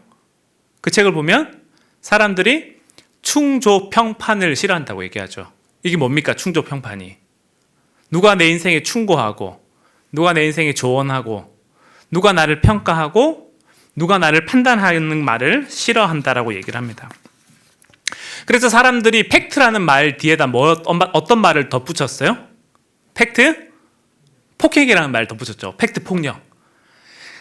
Speaker 6: 그 책을 보면 사람들이 충조평판을 싫어한다고 얘기하죠. 이게 뭡니까? 충조평판이. 누가 내 인생에 충고하고 누가 내 인생에 조언하고 누가 나를 평가하고 누가 나를 판단하는 말을 싫어한다라고 얘기를 합니다. 그래서 사람들이 팩트라는 말 뒤에다 어떤 말을 덧붙였어요? 팩트? 폭행이라는 말을 덧붙였죠. 팩트 폭력.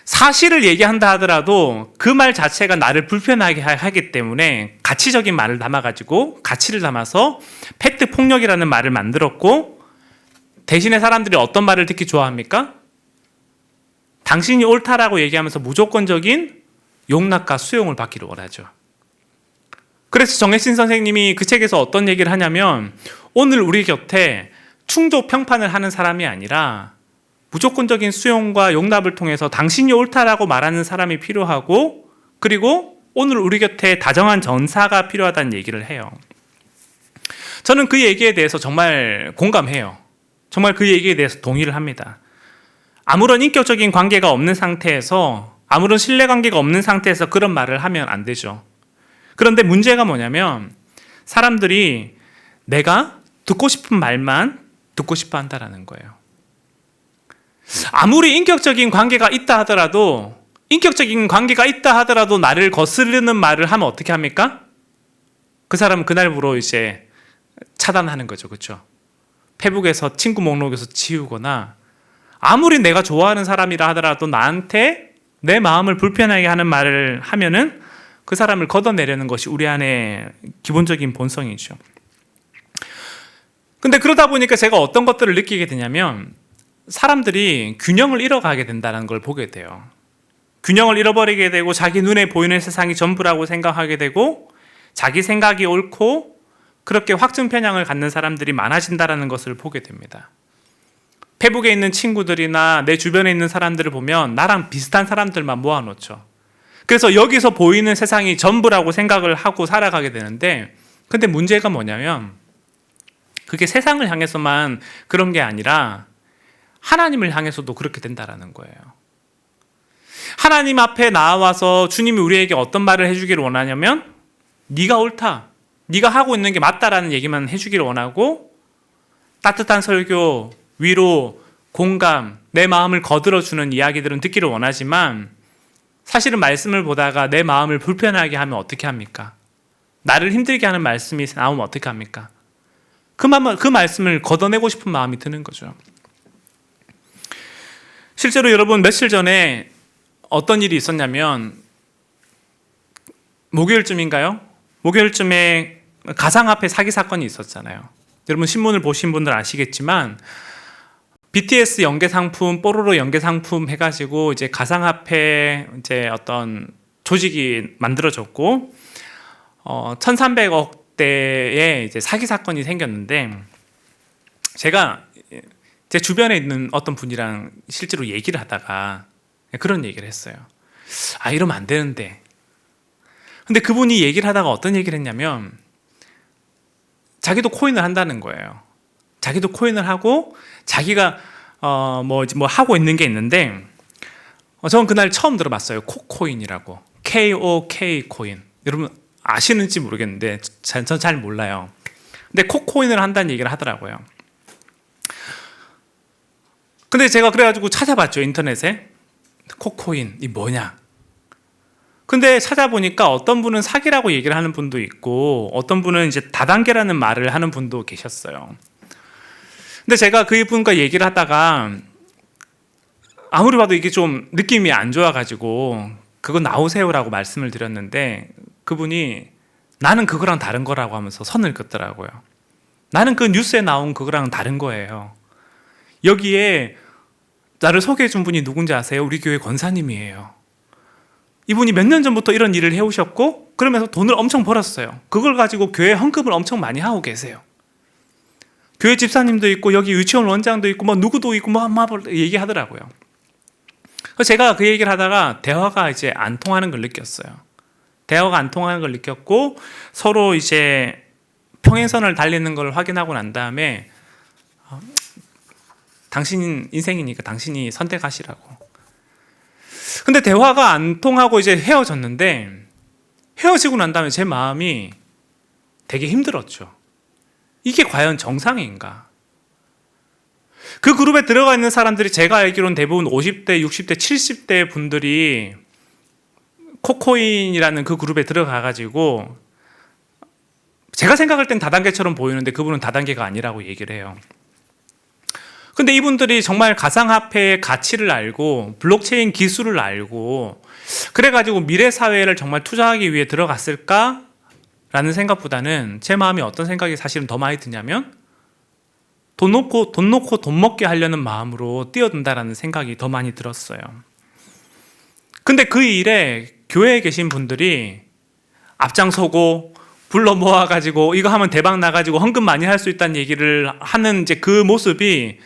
Speaker 6: 사실을 얘기한다 하더라도 그 말 자체가 나를 불편하게 하기 때문에 가치적인 말을 담아가지고 가치를 담아서 팩트 폭력이라는 말을 만들었고 대신에 사람들이 어떤 말을 듣기 좋아합니까? 당신이 옳다라고 얘기하면서 무조건적인 용납과 수용을 받기를 원하죠. 그래서 정혜신 선생님이 그 책에서 어떤 얘기를 하냐면 오늘 우리 곁에 충족 평판을 하는 사람이 아니라 무조건적인 수용과 용납을 통해서 당신이 옳다라고 말하는 사람이 필요하고 그리고 오늘 우리 곁에 다정한 전사가 필요하다는 얘기를 해요. 저는 그 얘기에 대해서 정말 공감해요. 정말 그 얘기에 대해서 동의를 합니다. 아무런 인격적인 관계가 없는 상태에서 아무런 신뢰관계가 없는 상태에서 그런 말을 하면 안 되죠. 그런데 문제가 뭐냐면 사람들이 내가 듣고 싶은 말만 듣고 싶어 한다는 거예요. 아무리 인격적인 관계가 있다 하더라도 나를 거스르는 말을 하면 어떻게 합니까? 그 사람은 그날부로 이제 차단하는 거죠. 그렇죠? 페북에서 친구 목록에서 지우거나 아무리 내가 좋아하는 사람이라 하더라도 나한테 내 마음을 불편하게 하는 말을 하면은 그 사람을 걷어내려는 것이 우리 안에 기본적인 본성이죠. 근데 그러다 보니까 제가 어떤 것들을 느끼게 되냐면 사람들이 균형을 잃어가게 된다는 걸 보게 돼요. 균형을 잃어버리게 되고 자기 눈에 보이는 세상이 전부라고 생각하게 되고 자기 생각이 옳고 그렇게 확증 편향을 갖는 사람들이 많아진다는 것을 보게 됩니다. 페북에 있는 친구들이나 내 주변에 있는 사람들을 보면 나랑 비슷한 사람들만 모아놓죠. 그래서 여기서 보이는 세상이 전부라고 생각을 하고 살아가게 되는데 근데 문제가 뭐냐면 그게 세상을 향해서만 그런 게 아니라 하나님을 향해서도 그렇게 된다는 거예요. 하나님 앞에 나와서 주님이 우리에게 어떤 말을 해주기를 원하냐면 네가 옳다, 네가 하고 있는 게 맞다라는 얘기만 해주기를 원하고 따뜻한 설교, 위로, 공감, 내 마음을 거들어주는 이야기들은 듣기를 원하지만 사실은 말씀을 보다가 내 마음을 불편하게 하면 어떻게 합니까? 나를 힘들게 하는 말씀이 나오면 어떻게 합니까? 그 말씀을 걷어내고 싶은 마음이 드는 거죠. 실제로 여러분 며칠 전에 어떤 일이 있었냐면 목요일쯤인가요? 목요일쯤에 가상화폐 사기 사건이 있었잖아요. 여러분 신문을 보신 분들 아시겠지만 BTS 연계 상품, 뽀로로 연계 상품 해가지고 이제 가상화폐 이제 어떤 조직이 만들어졌고 1,300억대의 이제 사기 사건이 생겼는데 제가 제 주변에 있는 어떤 분이랑 실제로 얘기를 하다가 그런 얘기를 했어요. 아, 이러면 안 되는데. 근데 그분이 얘기를 하다가 어떤 얘기를 했냐면 자기도 코인을 한다는 거예요. 자기도 코인을 하고 자기가 뭐 하고 있는 게 있는데 저는 그날 처음 들어봤어요. 코코인이라고. KOK 코인. 여러분 아시는지 모르겠는데 전 잘 몰라요. 근데 코코인을 한다는 얘기를 하더라고요. 근데 제가 그래가지고 찾아봤죠. 인터넷에. 코코인이 뭐냐. 근데 찾아보니까 어떤 분은 사기라고 얘기를 하는 분도 있고 어떤 분은 이제 다단계라는 말을 하는 분도 계셨어요. 근데 제가 그분과 얘기를 하다가 아무리 봐도 이게 좀 느낌이 안 좋아가지고 그거 나오세요라고 말씀을 드렸는데 그분이 나는 그거랑 다른 거라고 하면서 선을 긋더라고요. 나는 그 뉴스에 나온 그거랑 다른 거예요. 여기에 나를 소개해 준 분이 누군지 아세요? 우리 교회 권사님이에요. 이분이 몇 년 전부터 이런 일을 해오셨고 그러면서 돈을 엄청 벌었어요. 그걸 가지고 교회 헌금을 엄청 많이 하고 계세요. 교회 집사님도 있고 여기 유치원 원장도 있고 뭐 누구도 있고 뭐 얘기하더라고요. 그래서 제가 그 얘기를 하다가 대화가 이제 안 통하는 걸 느꼈어요. 대화가 안 통하는 걸 느꼈고 서로 이제 평행선을 달리는 걸 확인하고 난 다음에 당신 인생이니까 당신이 선택하시라고. 근데 대화가 안 통하고 이제 헤어졌는데 헤어지고 난 다음에 제 마음이 되게 힘들었죠. 이게 과연 정상인가? 그 그룹에 들어가 있는 사람들이 제가 알기로는 대부분 50대, 60대, 70대 분들이 코코인이라는 그 그룹에 들어가가지고 제가 생각할 땐 다단계처럼 보이는데 그분은 다단계가 아니라고 얘기를 해요. 근데 이분들이 정말 가상화폐의 가치를 알고 블록체인 기술을 알고 그래가지고 미래 사회를 정말 투자하기 위해 들어갔을까? 라는 생각보다는 제 마음이 어떤 생각이 사실은 더 많이 드냐면 돈 놓고 돈 먹게 하려는 마음으로 뛰어든다라는 생각이 더 많이 들었어요. 근데 그 일에 교회에 계신 분들이 앞장서고 불러 모아가지고 이거 하면 대박 나가지고 헌금 많이 할 수 있다는 얘기를 하는 이제 그 모습이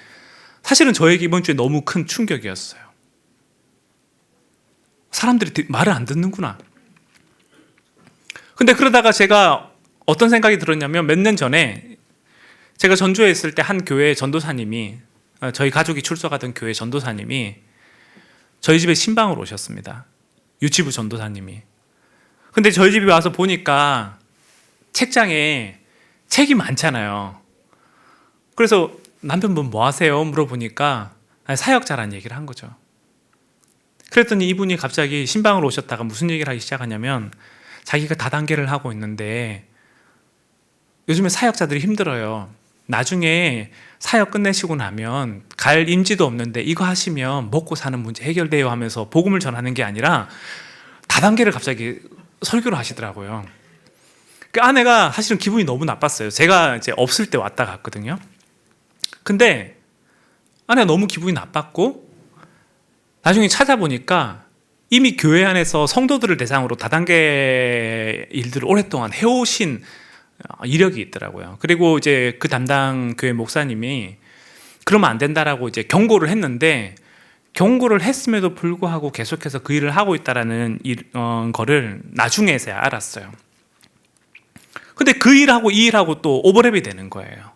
Speaker 6: 사실은 저에게 이번 주에 너무 큰 충격이었어요. 사람들이 말을 안 듣는구나. 근데 그러다가 제가 어떤 생각이 들었냐면 몇 년 전에 제가 전주에 있을 때 한 교회 전도사님이, 저희 가족이 출석하던 교회 전도사님이 저희 집에 신방으로 오셨습니다. 유치부 전도사님이. 근데 저희 집에 와서 보니까 책장에 책이 많잖아요. 그래서 남편분 뭐 하세요? 물어보니까 사역자라는 얘기를 한 거죠. 그랬더니 이분이 갑자기 신방으로 오셨다가 무슨 얘기를 하기 시작하냐면 자기가 다단계를 하고 있는데 요즘에 사역자들이 힘들어요. 나중에 사역 끝내시고 나면 갈 임지도 없는데 이거 하시면 먹고 사는 문제 해결돼요 하면서 복음을 전하는 게 아니라 다단계를 갑자기 설교를 하시더라고요. 그 아내가 사실은 기분이 너무 나빴어요. 제가 이제 없을 때 왔다 갔거든요. 근데 아내가 너무 기분이 나빴고 나중에 찾아보니까 이미 교회 안에서 성도들을 대상으로 다단계 일들을 오랫동안 해오신 이력이 있더라고요. 그리고 이제 그 담당 교회 목사님이 그러면 안 된다라고 이제 경고를 했는데 경고를 했음에도 불구하고 계속해서 그 일을 하고 있다라는 거를 나중에서야 알았어요. 근데 그 일하고 이 일하고 또 오버랩이 되는 거예요.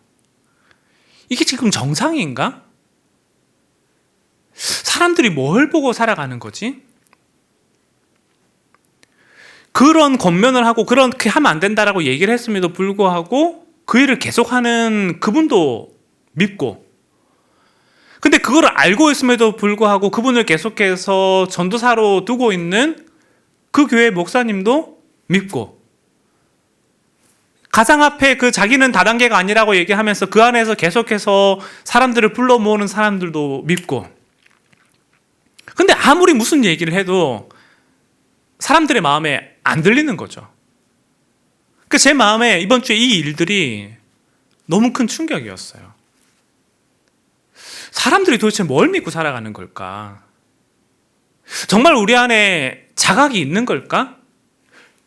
Speaker 6: 이게 지금 정상인가? 사람들이 뭘 보고 살아가는 거지? 그런 권면을 하고 그렇게 하면 안 된다라고 얘기를 했음에도 불구하고 그 일을 계속하는 그분도 믿고, 근데 그걸 알고 있음에도 불구하고 그분을 계속해서 전도사로 두고 있는 그 교회 목사님도 믿고, 가장 앞에 그 자기는 다단계가 아니라고 얘기하면서 그 안에서 계속해서 사람들을 불러 모으는 사람들도 믿고, 근데 아무리 무슨 얘기를 해도 사람들의 마음에 안 들리는 거죠. 그 제 마음에 이번 주에 이 일들이 너무 큰 충격이었어요. 사람들이 도대체 뭘 믿고 살아가는 걸까? 정말 우리 안에 자각이 있는 걸까?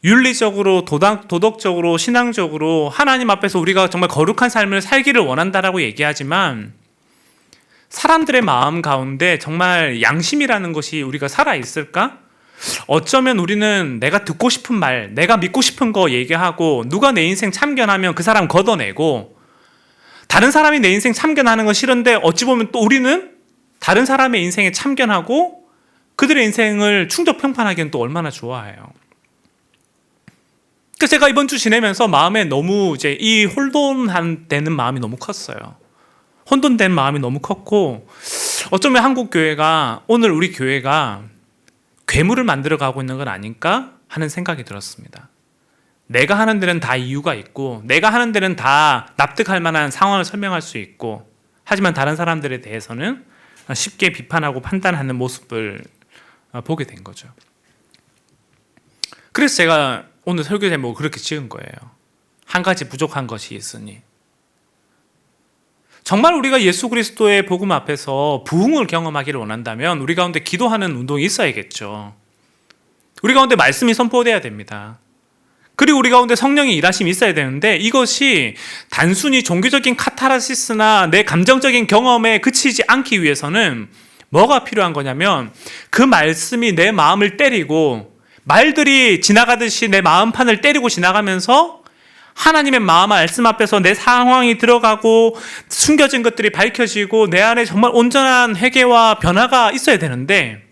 Speaker 6: 윤리적으로, 도덕적으로, 신앙적으로 하나님 앞에서 우리가 정말 거룩한 삶을 살기를 원한다라고 얘기하지만 사람들의 마음 가운데 정말 양심이라는 것이 우리가 살아있을까? 어쩌면 우리는 내가 듣고 싶은 말, 내가 믿고 싶은 거 얘기하고 누가 내 인생 참견하면 그 사람 걷어내고, 다른 사람이 내 인생 참견하는 건 싫은데 어찌 보면 또 우리는 다른 사람의 인생에 참견하고 그들의 인생을 충족 평판하기엔 또 얼마나 좋아해요. 그래서 제가 이번 주 지내면서 마음에 너무 이제 이 혼돈되는 마음이 너무 컸어요. 혼돈된 마음이 너무 컸고, 어쩌면 한국 교회가, 오늘 우리 교회가 괴물을 만들어 가고 있는 건 아닐까 하는 생각이 들었습니다. 내가 하는 데는 다 이유가 있고, 내가 하는 데는 다 납득할 만한 상황을 설명할 수 있고, 하지만 다른 사람들에 대해서는 쉽게 비판하고 판단하는 모습을 보게 된 거죠. 그래서 제가 오늘 설교 제목을 그렇게 지은 거예요. 한 가지 부족한 것이 있으니. 정말 우리가 예수 그리스도의 복음 앞에서 부흥을 경험하기를 원한다면 우리 가운데 기도하는 운동이 있어야겠죠. 우리 가운데 말씀이 선포돼야 됩니다. 그리고 우리 가운데 성령의 일하심이 있어야 되는데, 이것이 단순히 종교적인 카타르시스나 내 감정적인 경험에 그치지 않기 위해서는 뭐가 필요한 거냐면, 그 말씀이 내 마음을 때리고, 말들이 지나가듯이 내 마음판을 때리고 지나가면서 하나님의 마음 말씀 앞에서 내 상황이 들어가고 숨겨진 것들이 밝혀지고 내 안에 정말 온전한 회개와 변화가 있어야 되는데,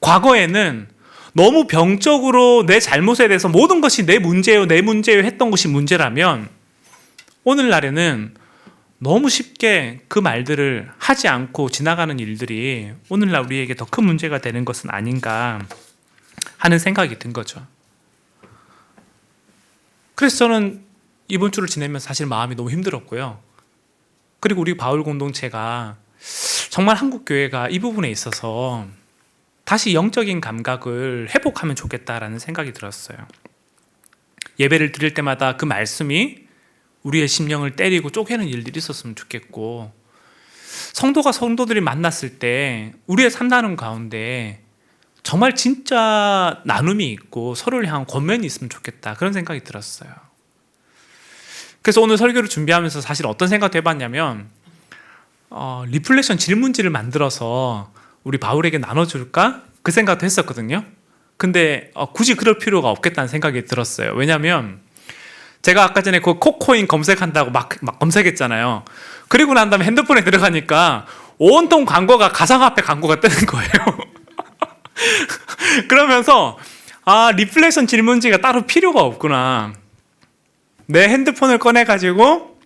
Speaker 6: 과거에는 너무 병적으로 내 잘못에 대해서 모든 것이 내 문제요 했던 것이 문제라면, 오늘날에는 너무 쉽게 그 말들을 하지 않고 지나가는 일들이 오늘날 우리에게 더 큰 문제가 되는 것은 아닌가 하는 생각이 든 거죠. 그래서 저는 이번 주를 지내면서 사실 마음이 너무 힘들었고요. 그리고 우리 바울 공동체가 정말 한국 교회가 이 부분에 있어서 다시 영적인 감각을 회복하면 좋겠다라는 생각이 들었어요. 예배를 드릴 때마다 그 말씀이 우리의 심령을 때리고 쪼개는 일들이 있었으면 좋겠고, 성도가 성도들이 만났을 때 우리의 삶나눔 가운데 정말 진짜 나눔이 있고 서로를 향한 권면이 있으면 좋겠다, 그런 생각이 들었어요. 그래서 오늘 설교를 준비하면서 사실 어떤 생각도 해봤냐면 리플렉션 질문지를 만들어서 우리 바울에게 나눠줄까? 그 생각도 했었거든요. 근데 굳이 그럴 필요가 없겠다는 생각이 들었어요. 왜냐하면 제가 아까 전에 그 코코인 검색한다고 막 검색했잖아요. 그리고 난 다음에 핸드폰에 들어가니까 온통 광고가 가상화폐 광고가 뜨는 거예요. 그러면서 리플렉션 질문지가 따로 필요가 없구나. 내 핸드폰을 꺼내가지고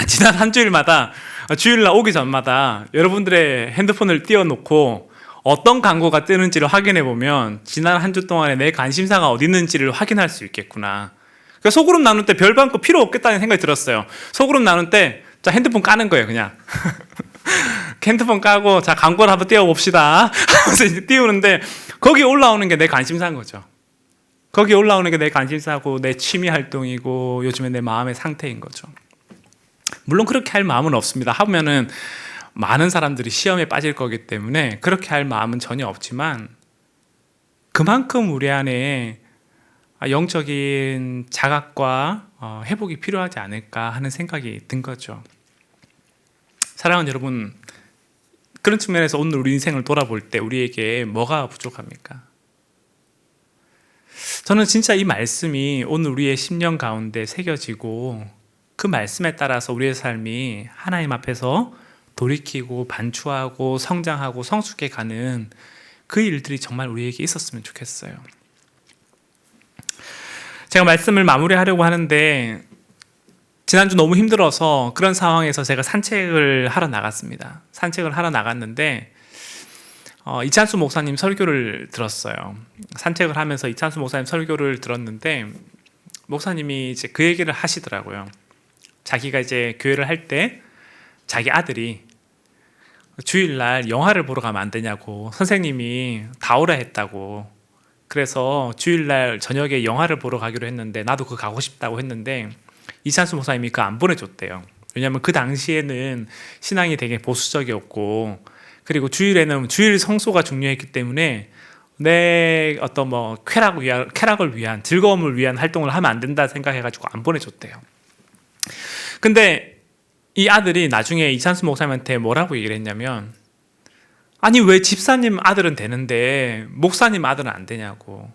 Speaker 6: 지난 한 주일마다, 주일날 오기 전마다 여러분들의 핸드폰을 띄워놓고 어떤 광고가 뜨는지를 확인해 보면 지난 한 주 동안에 내 관심사가 어디 있는지를 확인할 수 있겠구나. 그러니까 소그룹 나눌 때 별반 거 필요 없겠다는 생각이 들었어요. 소그룹 나눌 때 자, 핸드폰 까는 거예요, 그냥. 핸드폰 까고 자, 광고를 한번 띄워봅시다 하면서 이제 띄우는데 거기 올라오는 게 내 관심사인 거죠. 거기 올라오는 게 내 관심사고 내 취미 활동이고 요즘에 내 마음의 상태인 거죠. 물론 그렇게 할 마음은 없습니다. 하면은 많은 사람들이 시험에 빠질 거기 때문에 그렇게 할 마음은 전혀 없지만, 그만큼 우리 안에 영적인 자각과 회복이 필요하지 않을까 하는 생각이 든 거죠. 사랑하는 여러분, 그런 측면에서 오늘 우리 인생을 돌아볼 때 우리에게 뭐가 부족합니까? 저는 진짜 이 말씀이 오늘 우리의 심령 가운데 새겨지고 그 말씀에 따라서 우리의 삶이 하나님 앞에서 돌이키고 반추하고 성장하고 성숙해 가는 그 일들이 정말 우리에게 있었으면 좋겠어요. 제가 말씀을 마무리하려고 하는데 지난주 너무 힘들어서 그런 상황에서 제가 산책을 하러 나갔습니다. 산책을 하러 나갔는데 이찬수 목사님 설교를 들었어요. 산책을 하면서 이찬수 목사님 설교를 들었는데 목사님이 이제 그 얘기를 하시더라고요. 자기가 이제 교회를 할 때 자기 아들이 주일날 영화를 보러 가면 안 되냐고 선생님이 다 오라 했다고. 그래서 주일날 저녁에 영화를 보러 가기로 했는데 나도 그거 가고 싶다고 했는데 이찬수 목사님이 그거 안 보내줬대요. 왜냐하면 그 당시에는 신앙이 되게 보수적이었고, 그리고 주일에는 주일 성소가 중요했기 때문에 내 어떤 쾌락을 위한 즐거움을 위한 활동을 하면 안 된다 생각해가지고 안 보내줬대요. 근데 이 아들이 나중에 이찬수 목사님한테 뭐라고 얘기를 했냐면, 아니 왜 집사님 아들은 되는데 목사님 아들은 안 되냐고.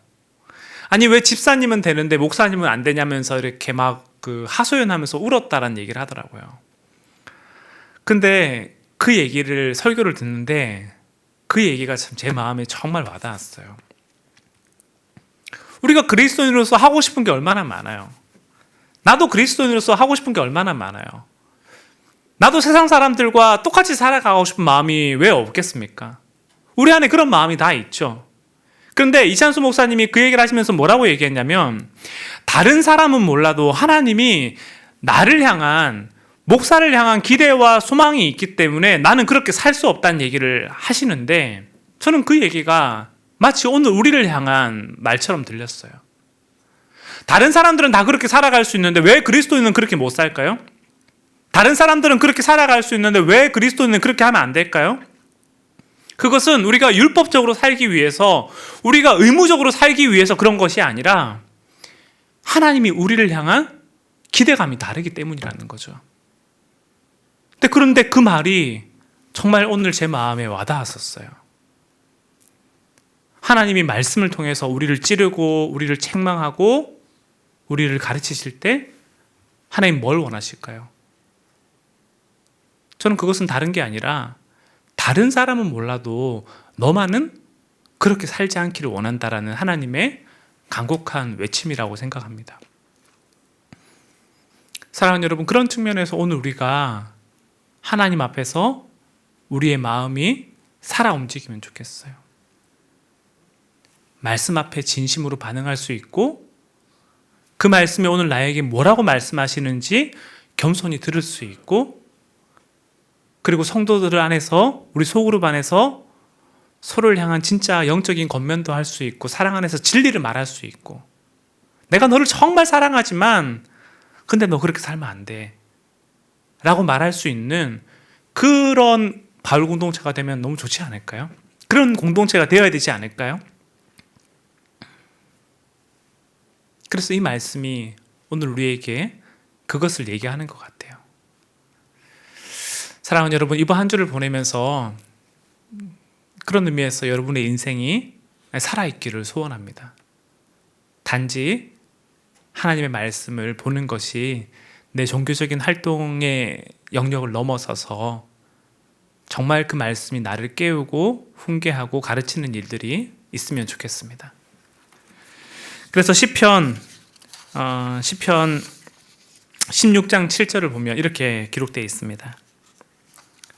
Speaker 6: 아니 왜 집사님은 되는데 목사님은 안 되냐면서 이렇게 막 하소연하면서 울었다라는 얘기를 하더라고요. 근데 그 얘기를 설교를 듣는데 그 얘기가 참 제 마음에 정말 와닿았어요. 우리가 그리스도인으로서 하고 싶은 게 얼마나 많아요. 나도 그리스도인으로서 하고 싶은 게 얼마나 많아요. 나도 세상 사람들과 똑같이 살아가고 싶은 마음이 왜 없겠습니까? 우리 안에 그런 마음이 다 있죠. 그런데 이찬수 목사님이 그 얘기를 하시면서 뭐라고 얘기했냐면, 다른 사람은 몰라도 하나님이 나를 향한, 목사를 향한 기대와 소망이 있기 때문에 나는 그렇게 살 수 없다는 얘기를 하시는데, 저는 그 얘기가 마치 오늘 우리를 향한 말처럼 들렸어요. 다른 사람들은 다 그렇게 살아갈 수 있는데 왜 그리스도인은 그렇게 못 살까요? 다른 사람들은 그렇게 살아갈 수 있는데 왜 그리스도인은 그렇게 하면 안 될까요? 그것은 우리가 율법적으로 살기 위해서, 우리가 의무적으로 살기 위해서 그런 것이 아니라 하나님이 우리를 향한 기대감이 다르기 때문이라는 거죠. 그런데 그 말이 정말 오늘 제 마음에 와닿았었어요. 하나님이 말씀을 통해서 우리를 찌르고 우리를 책망하고 우리를 가르치실 때 하나님 뭘 원하실까요? 저는 그것은 다른 게 아니라 다른 사람은 몰라도 너만은 그렇게 살지 않기를 원한다라는 하나님의 간곡한 외침이라고 생각합니다. 사랑하는 여러분, 그런 측면에서 오늘 우리가 하나님 앞에서 우리의 마음이 살아 움직이면 좋겠어요. 말씀 앞에 진심으로 반응할 수 있고, 그 말씀이 오늘 나에게 뭐라고 말씀하시는지 겸손히 들을 수 있고, 그리고 성도들 안에서, 우리 소그룹 안에서 서로를 향한 진짜 영적인 권면도 할 수 있고, 사랑 안에서 진리를 말할 수 있고, 내가 너를 정말 사랑하지만 근데 너 그렇게 살면 안 돼 라고 말할 수 있는 그런 바울 공동체가 되면 너무 좋지 않을까요? 그런 공동체가 되어야 되지 않을까요? 그래서 이 말씀이 오늘 우리에게 그것을 얘기하는 것 같아요. 사랑하는 여러분, 이번 한 주를 보내면서 그런 의미에서 여러분의 인생이 살아있기를 소원합니다. 단지 하나님의 말씀을 보는 것이 내 종교적인 활동의 영역을 넘어서서 정말 그 말씀이 나를 깨우고 훈계하고 가르치는 일들이 있으면 좋겠습니다. 그래서 시편 16장 7절을 보면 이렇게 기록되어 있습니다.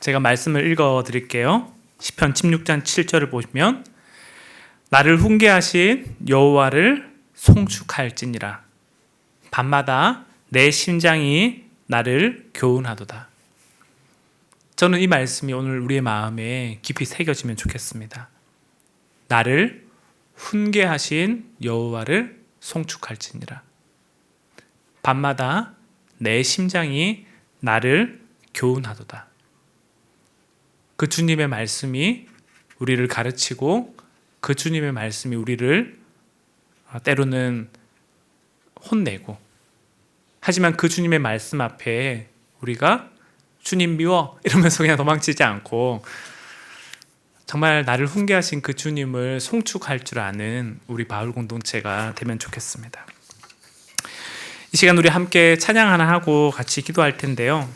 Speaker 6: 제가 말씀을 읽어드릴게요. 시편 16장 7절을 보시면 나를 훈계하신 여호와를 송축할지니라. 밤마다 내 심장이 나를 교훈하도다. 저는 이 말씀이 오늘 우리의 마음에 깊이 새겨지면 좋겠습니다. 나를 훈계하신 여호와를 송축할지니라. 밤마다 내 심장이 나를 교훈하도다. 그 주님의 말씀이 우리를 가르치고 그 주님의 말씀이 우리를 때로는 혼내고, 하지만 그 주님의 말씀 앞에 우리가 주님 미워 이러면서 그냥 도망치지 않고 정말 나를 훈계하신 그 주님을 송축할 줄 아는 우리 바울 공동체가 되면 좋겠습니다. 이 시간 우리 함께 찬양 하나 하고 같이 기도할 텐데요.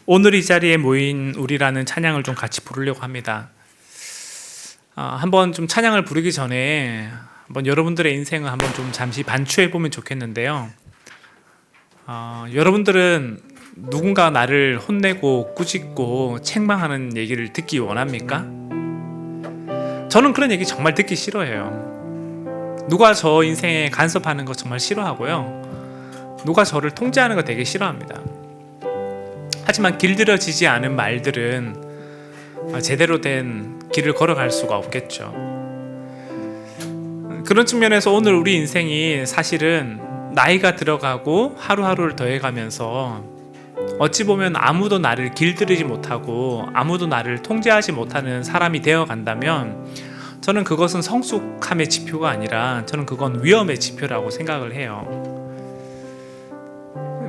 Speaker 6: 오늘 이 자리에 모인 우리라는 찬양을 좀 같이 부르려고 합니다. 한번 좀 찬양을 부르기 전에 한번 여러분들의 인생을 한번 좀 잠시 반추해 보면 좋겠는데요. 여러분들은 누군가 나를 혼내고 꾸짖고 책망하는 얘기를 듣기 원합니까? 저는 그런 얘기 정말 듣기 싫어해요. 누가 저 인생에 간섭하는 거 정말 싫어하고요. 누가 저를 통제하는 거 되게 싫어합니다. 하지만 길들여지지 않은 말들은 제대로 된 길을 걸어갈 수가 없겠죠. 그런 측면에서 오늘 우리 인생이 사실은 나이가 들어가고 하루하루를 더해가면서 어찌 보면 아무도 나를 길들이지 못하고 아무도 나를 통제하지 못하는 사람이 되어간다면 저는 그것은 성숙함의 지표가 아니라 저는 그건 위험의 지표라고 생각을 해요.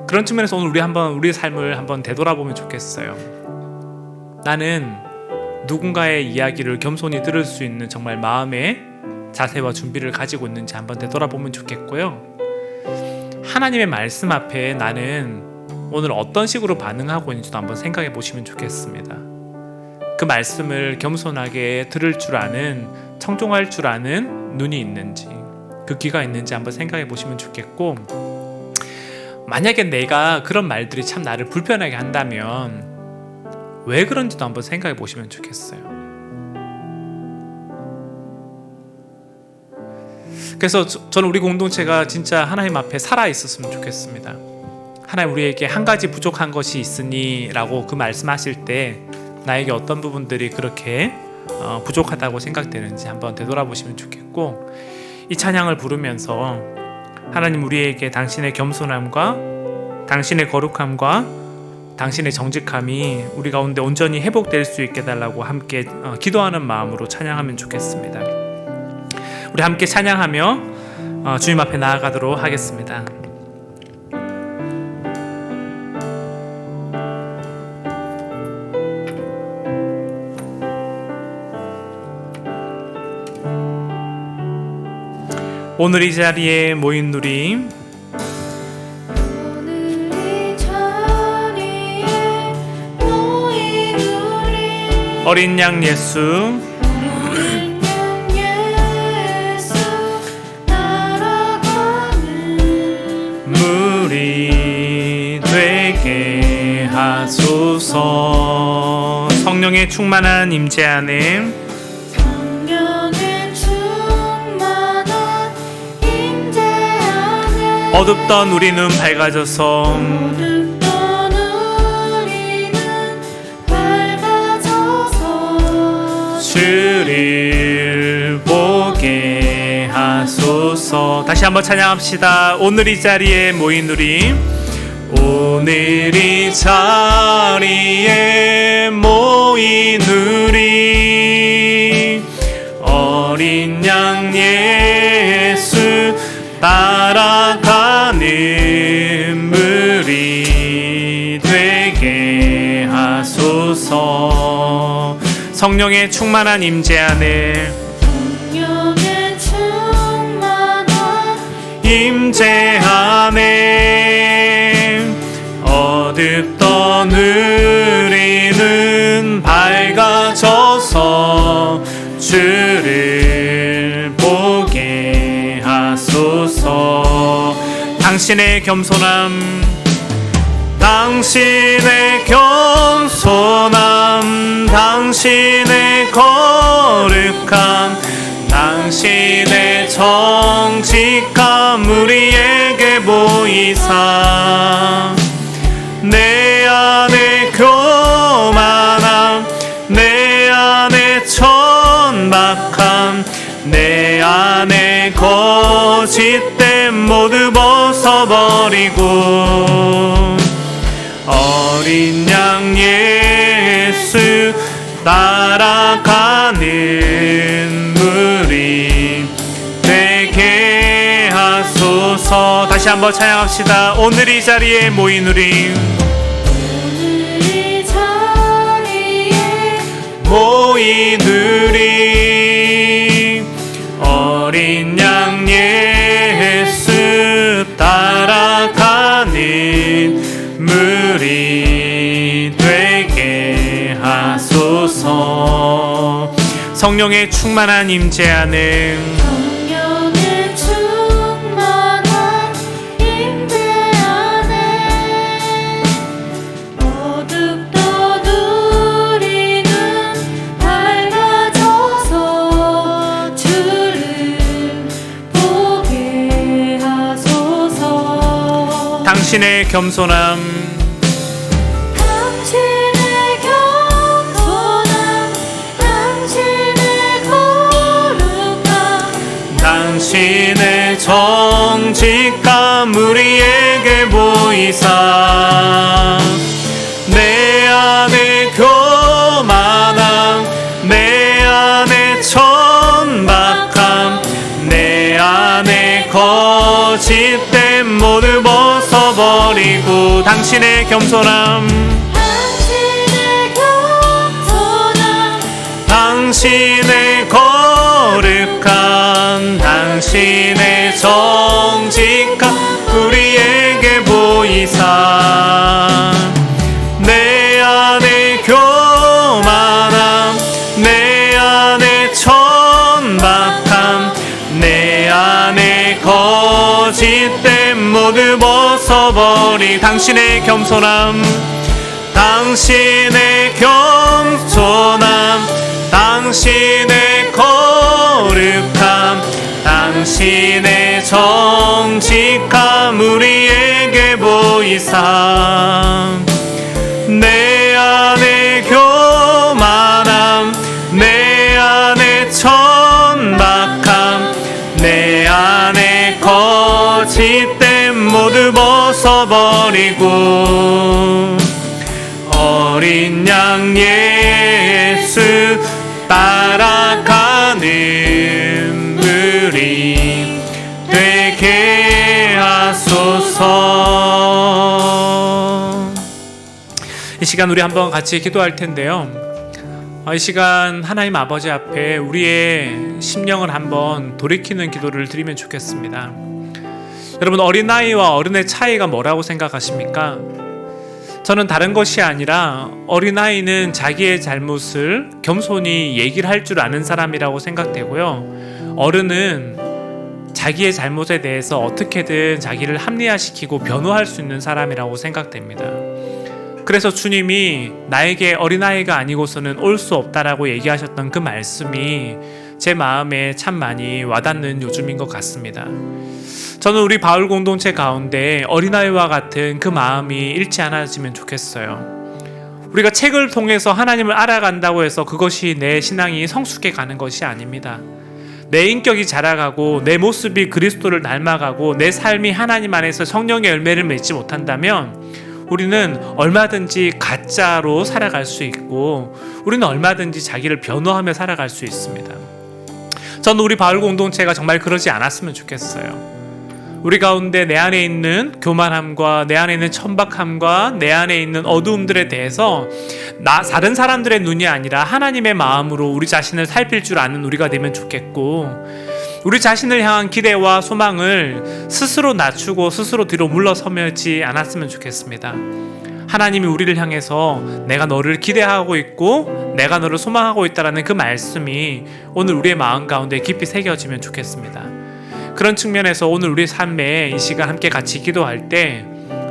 Speaker 6: 그런 측면에서 오늘 우리의 삶을 한번 되돌아보면 좋겠어요. 나는 누군가의 이야기를 겸손히 들을 수 있는 정말 마음의 자세와 준비를 가지고 있는지 한번 되돌아보면 좋겠고요. 하나님의 말씀 앞에 나는 오늘 어떤 식으로 반응하고 있는지도 한번 생각해 보시면 좋겠습니다. 그 말씀을 겸손하게 들을 줄 아는, 청종할 줄 아는 눈이 있는지, 그 귀가 있는지 한번 생각해 보시면 좋겠고, 만약에 내가 그런 말들이 참 나를 불편하게 한다면 왜 그런지도 한번 생각해 보시면 좋겠어요. 그래서 저는 우리 공동체가 진짜 하나님 앞에 살아 있었으면 좋겠습니다. 하나님 우리에게 한 가지 부족한 것이 있으니 라고 그 말씀하실 때 나에게 어떤 부분들이 그렇게 부족하다고 생각되는지 한번 되돌아보시면 좋겠고, 이 찬양을 부르면서 하나님 우리에게 당신의 겸손함과 당신의 거룩함과 당신의 정직함이 우리 가운데 온전히 회복될 수 있게 해달라고 함께 기도하는 마음으로 찬양하면 좋겠습니다. 우리 함께 찬양하며 주님 앞에 나아가도록 하겠습니다. 오늘 이 자리에 모인 우리 어린 양 예수 물이 되게 하소서. 성령의 충만한 임재 안에 어둡던 우리 눈 밝아져서 주를 보게 하소서. 다시 한번 찬양합시다. 오늘 이 자리에 모인 우리, 오늘 이 자리에 모인 우리, 어린 양 예수 따라가는 무리 되게 하소서. 성령의 충만한 임재 안에,
Speaker 4: 성령의 충만한
Speaker 6: 임재 안에 어둡던 우리는 밝아져서 주를 보게 하소서. 당신의 겸손함, 당신의 겸손함, 당신의 거룩함, 당신의 정직함 우리에게 보이사, 내 안에 교만함, 내 안에 천박함, 내 안에 거짓됨 모두 벗어버리고 어린 양 예수 따라가는 무리 되게 하소서. 다시 한번 찬양합시다. 오늘 이 자리에 모인 우리,
Speaker 4: 오늘 이 자리에
Speaker 6: 모인 우리, 어린 양 예수 따라가는 무리 되게 하소서. 성령의 충만한 임재 안에,
Speaker 4: 성령의 충만한 임재 안에 어둡던 우리는 밝아져서 주를 보게 하소서.
Speaker 6: 당신의 겸손함,
Speaker 4: 당신의 겸손함, 당신의 거룩함,
Speaker 6: 당신의 정직함 우리에게 보이사, 내 안에 교만함, 내 안에 천박함, 내 안에 거짓됨 모두 벗어버리고 당신의 겸손함,
Speaker 4: 당신의 겸손함,
Speaker 6: 당신의 거룩함, 당신의 정직함 우리에게 보이사, 내 안에 교만함, 내 안에 천박함, 내 안에 거짓됨 모두 벗어버리 당신의 겸손함, 당신의 겸손함, 당신의 거룩함, 당신의 정직함 우리에게 보이사, 내 안에 교만함, 내 안에 천박함, 내 안에 거짓됨 모두 벗어버리고 어린 양 예수 따라가는 무리 되게 하소서. 이 시간 우리 한번 같이 기도할 텐데요. 이 시간 하나님 아버지 앞에 우리의 심령을 한번 돌이키는 기도를 드리면 좋겠습니다. 여러분, 어린아이와 어른의 차이가 뭐라고 생각하십니까? 저는 다른 것이 아니라 어린아이는 자기의 잘못을 겸손히 얘기를 할 줄 아는 사람이라고 생각되고요, 어른은 자기의 잘못에 대해서 어떻게든 자기를 합리화시키고 변호할 수 있는 사람이라고 생각됩니다. 그래서 주님이 나에게 어린아이가 아니고서는 올 수 없다라고 얘기하셨던 그 말씀이 제 마음에 참 많이 와닿는 요즘인 것 같습니다. 저는 우리 바울 공동체 가운데 어린아이와 같은 그 마음이 잃지 않아지면 좋겠어요. 우리가 책을 통해서 하나님을 알아간다고 해서 그것이 내 신앙이 성숙해 가는 것이 아닙니다. 내 인격이 자라가고 내 모습이 그리스도를 닮아가고 내 삶이 하나님 안에서 성령의 열매를 맺지 못한다면 우리는 얼마든지 가짜로 살아갈 수 있고 우리는 얼마든지 자기를 변호하며 살아갈 수 있습니다. 저는 우리 바울 공동체가 정말 그러지 않았으면 좋겠어요. 우리 가운데 내 안에 있는 교만함과 내 안에 있는 천박함과 내 안에 있는 어두움들에 대해서 다른 사람들의 눈이 아니라 하나님의 마음으로 우리 자신을 살필 줄 아는 우리가 되면 좋겠고, 우리 자신을 향한 기대와 소망을 스스로 낮추고 스스로 뒤로 물러서지 않았으면 좋겠습니다. 하나님이 우리를 향해서 내가 너를 기대하고 있고 내가 너를 소망하고 있다라는 그 말씀이 오늘 우리의 마음 가운데 깊이 새겨지면 좋겠습니다. 그런 측면에서 오늘 우리 삶에 이 시간 함께 같이 기도할 때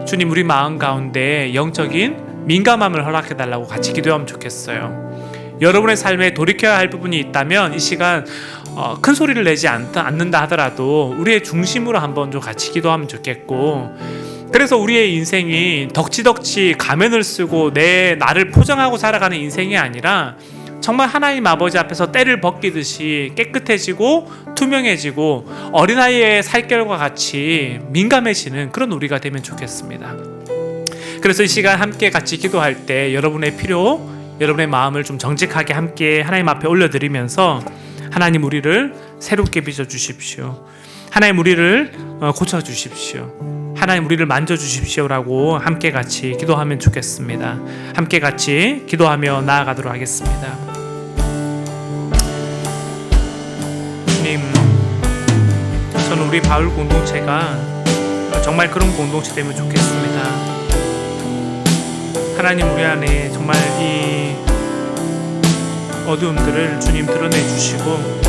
Speaker 6: 주님, 우리 마음 가운데 영적인 민감함을 허락해달라고 같이 기도하면 좋겠어요. 여러분의 삶에 돌이켜야 할 부분이 있다면 이 시간 큰 소리를 내지 않는다 하더라도 우리의 중심으로 한번 좀 같이 기도하면 좋겠고, 그래서 우리의 인생이 덕지덕지 가면을 쓰고 나를 포장하고 살아가는 인생이 아니라 정말 하나님 아버지 앞에서 때를 벗기듯이 깨끗해지고 투명해지고 어린아이의 살결과 같이 민감해지는 그런 우리가 되면 좋겠습니다. 그래서 이 시간 함께 같이 기도할 때 여러분의 필요, 여러분의 마음을 좀 정직하게 함께 하나님 앞에 올려드리면서 하나님, 우리를 새롭게 빚어주십시오. 하나님, 우리를 고쳐주십시오. 하나님, 우리를 만져주십시오라고 함께 같이 기도하면 좋겠습니다. 함께 같이 기도하며 나아가도록 하겠습니다. 주님, 저는 우리 바울 공동체가 정말 그런 공동체 되면 좋겠습니다. 하나님, 우리 안에 정말 이 어두움들을 주님 드러내 주시고,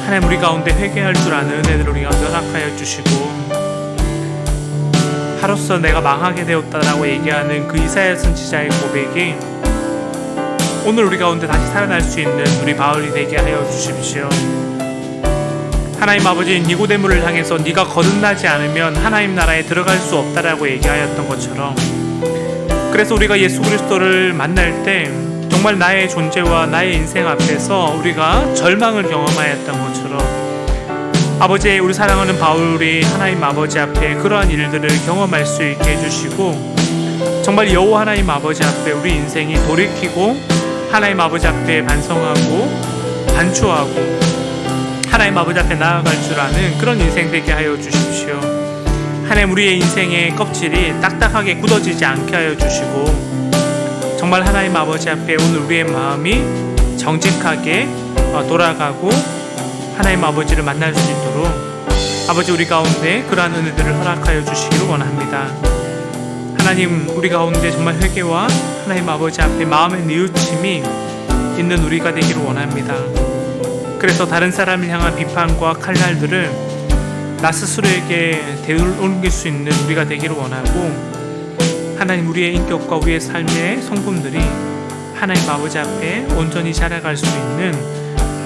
Speaker 6: 하나님, 우리 가운데 회개할 줄 아는 은혜를 우리 가운데 허락하여 주시고, 하루서 내가 망하게 되었다라고 얘기하는 그 이사야 선지자의 고백이 오늘 우리 가운데 다시 살아날 수 있는 우리 바울이 되게 하여 주십시오. 하나님 아버지, 니고데모를 향해서 네가 거듭나지 않으면 하나님 나라에 들어갈 수 없다라고 얘기하였던 것처럼, 그래서 우리가 예수 그리스도를 만날 때 정말 나의 존재와 나의 인생 앞에서 우리가 절망을 경험하였던 것처럼, 아버지, 우리 사랑하는 바울이 하나님 아버지 앞에 그러한 일들을 경험할 수 있게 해주시고, 정말 여호와 하나님 아버지 앞에 우리 인생이 돌이키고 하나님 아버지 앞에 반성하고 반추하고 하나님 아버지 앞에 나아갈 줄 아는 그런 인생 되게 하여 주십시오. 하나님, 우리의 인생의 껍질이 딱딱하게 굳어지지 않게 하여 주시고, 정말 하나님 아버지 앞에 오늘 우리의 마음이 정직하게 돌아가고 하나님 아버지를 만날 수 있도록 아버지, 우리 가운데 그러한 은혜들을 허락하여 주시기를 원합니다. 하나님, 우리 가운데 정말 회개와 하나님 아버지 앞에 마음의 뉘우침이 있는 우리가 되기를 원합니다. 그래서 다른 사람을 향한 비판과 칼날들을 나 스스로에게 되돌릴 수 있는 우리가 되기를 원하고, 하나님, 우리의 인격과 우리의 삶의 성품들이 하나님 아버지 앞에 온전히 자라갈 수 있는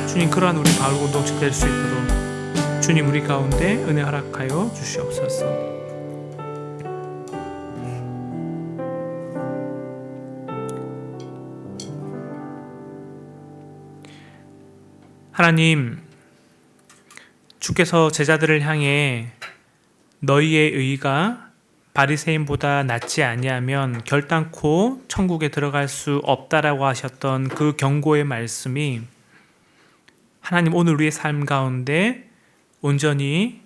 Speaker 6: 주님, 그러한 우리 바울 공동체 될 수 있도록 주님, 우리 가운데 은혜 허락하여 주시옵소서. 하나님, 주께서 제자들을 향해 너희의 의가 바리새인보다 낫지 아니하면 결단코 천국에 들어갈 수 없다라고 하셨던 그 경고의 말씀이 하나님, 오늘 우리의 삶 가운데 온전히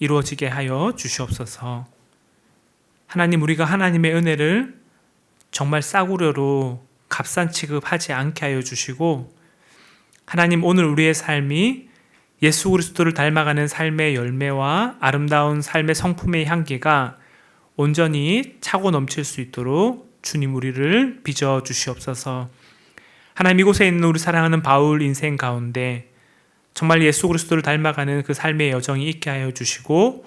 Speaker 6: 이루어지게 하여 주시옵소서. 하나님, 우리가 하나님의 은혜를 정말 싸구려로 값싼 취급하지 않게 하여 주시고, 하나님, 오늘 우리의 삶이 예수 그리스도를 닮아가는 삶의 열매와 아름다운 삶의 성품의 향기가 온전히 차고 넘칠 수 있도록 주님, 우리를 빚어 주시옵소서. 하나님, 이곳에 있는 우리 사랑하는 바울 인생 가운데 정말 예수 그리스도를 닮아가는 그 삶의 여정이 있게 하여 주시고,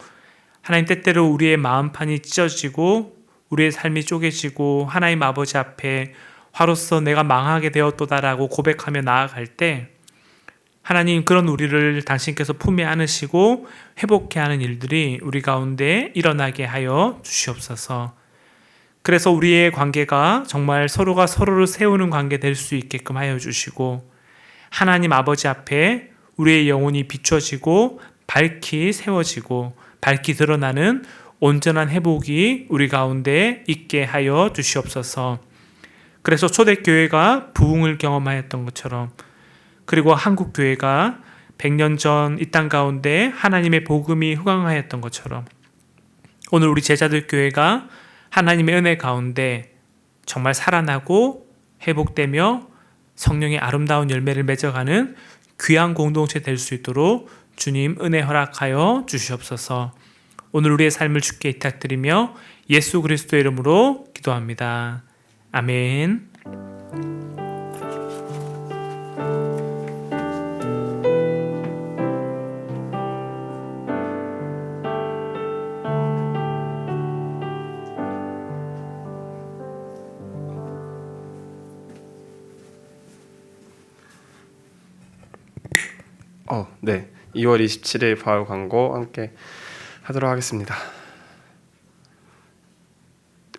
Speaker 6: 하나님, 때때로 우리의 마음판이 찢어지고 우리의 삶이 쪼개지고 하나님 아버지 앞에 화로서 내가 망하게 되었도다라고 고백하며 나아갈 때 하나님, 그런 우리를 당신께서 품에 안으시고 회복케 하는 일들이 우리 가운데 일어나게 하여 주시옵소서. 그래서 우리의 관계가 정말 서로가 서로를 세우는 관계 될 수 있게끔 하여 주시고, 하나님 아버지 앞에 우리의 영혼이 비춰지고 밝히 세워지고 밝히 드러나는 온전한 회복이 우리 가운데 있게 하여 주시옵소서. 그래서 초대교회가 부흥을 경험하였던 것처럼, 그리고 한국교회가 100년 전 이 땅 가운데 하나님의 복음이 후광하였던 것처럼, 오늘 우리 제자들 교회가 하나님의 은혜 가운데 정말 살아나고 회복되며 성령의 아름다운 열매를 맺어가는 귀한 공동체 될 수 있도록 주님 은혜 허락하여 주시옵소서. 오늘 우리의 삶을 주께 의탁드리며 예수 그리스도의 이름으로 기도합니다. 아멘.
Speaker 7: 네. 2월 27일 바울 광고 함께 하도록 하겠습니다.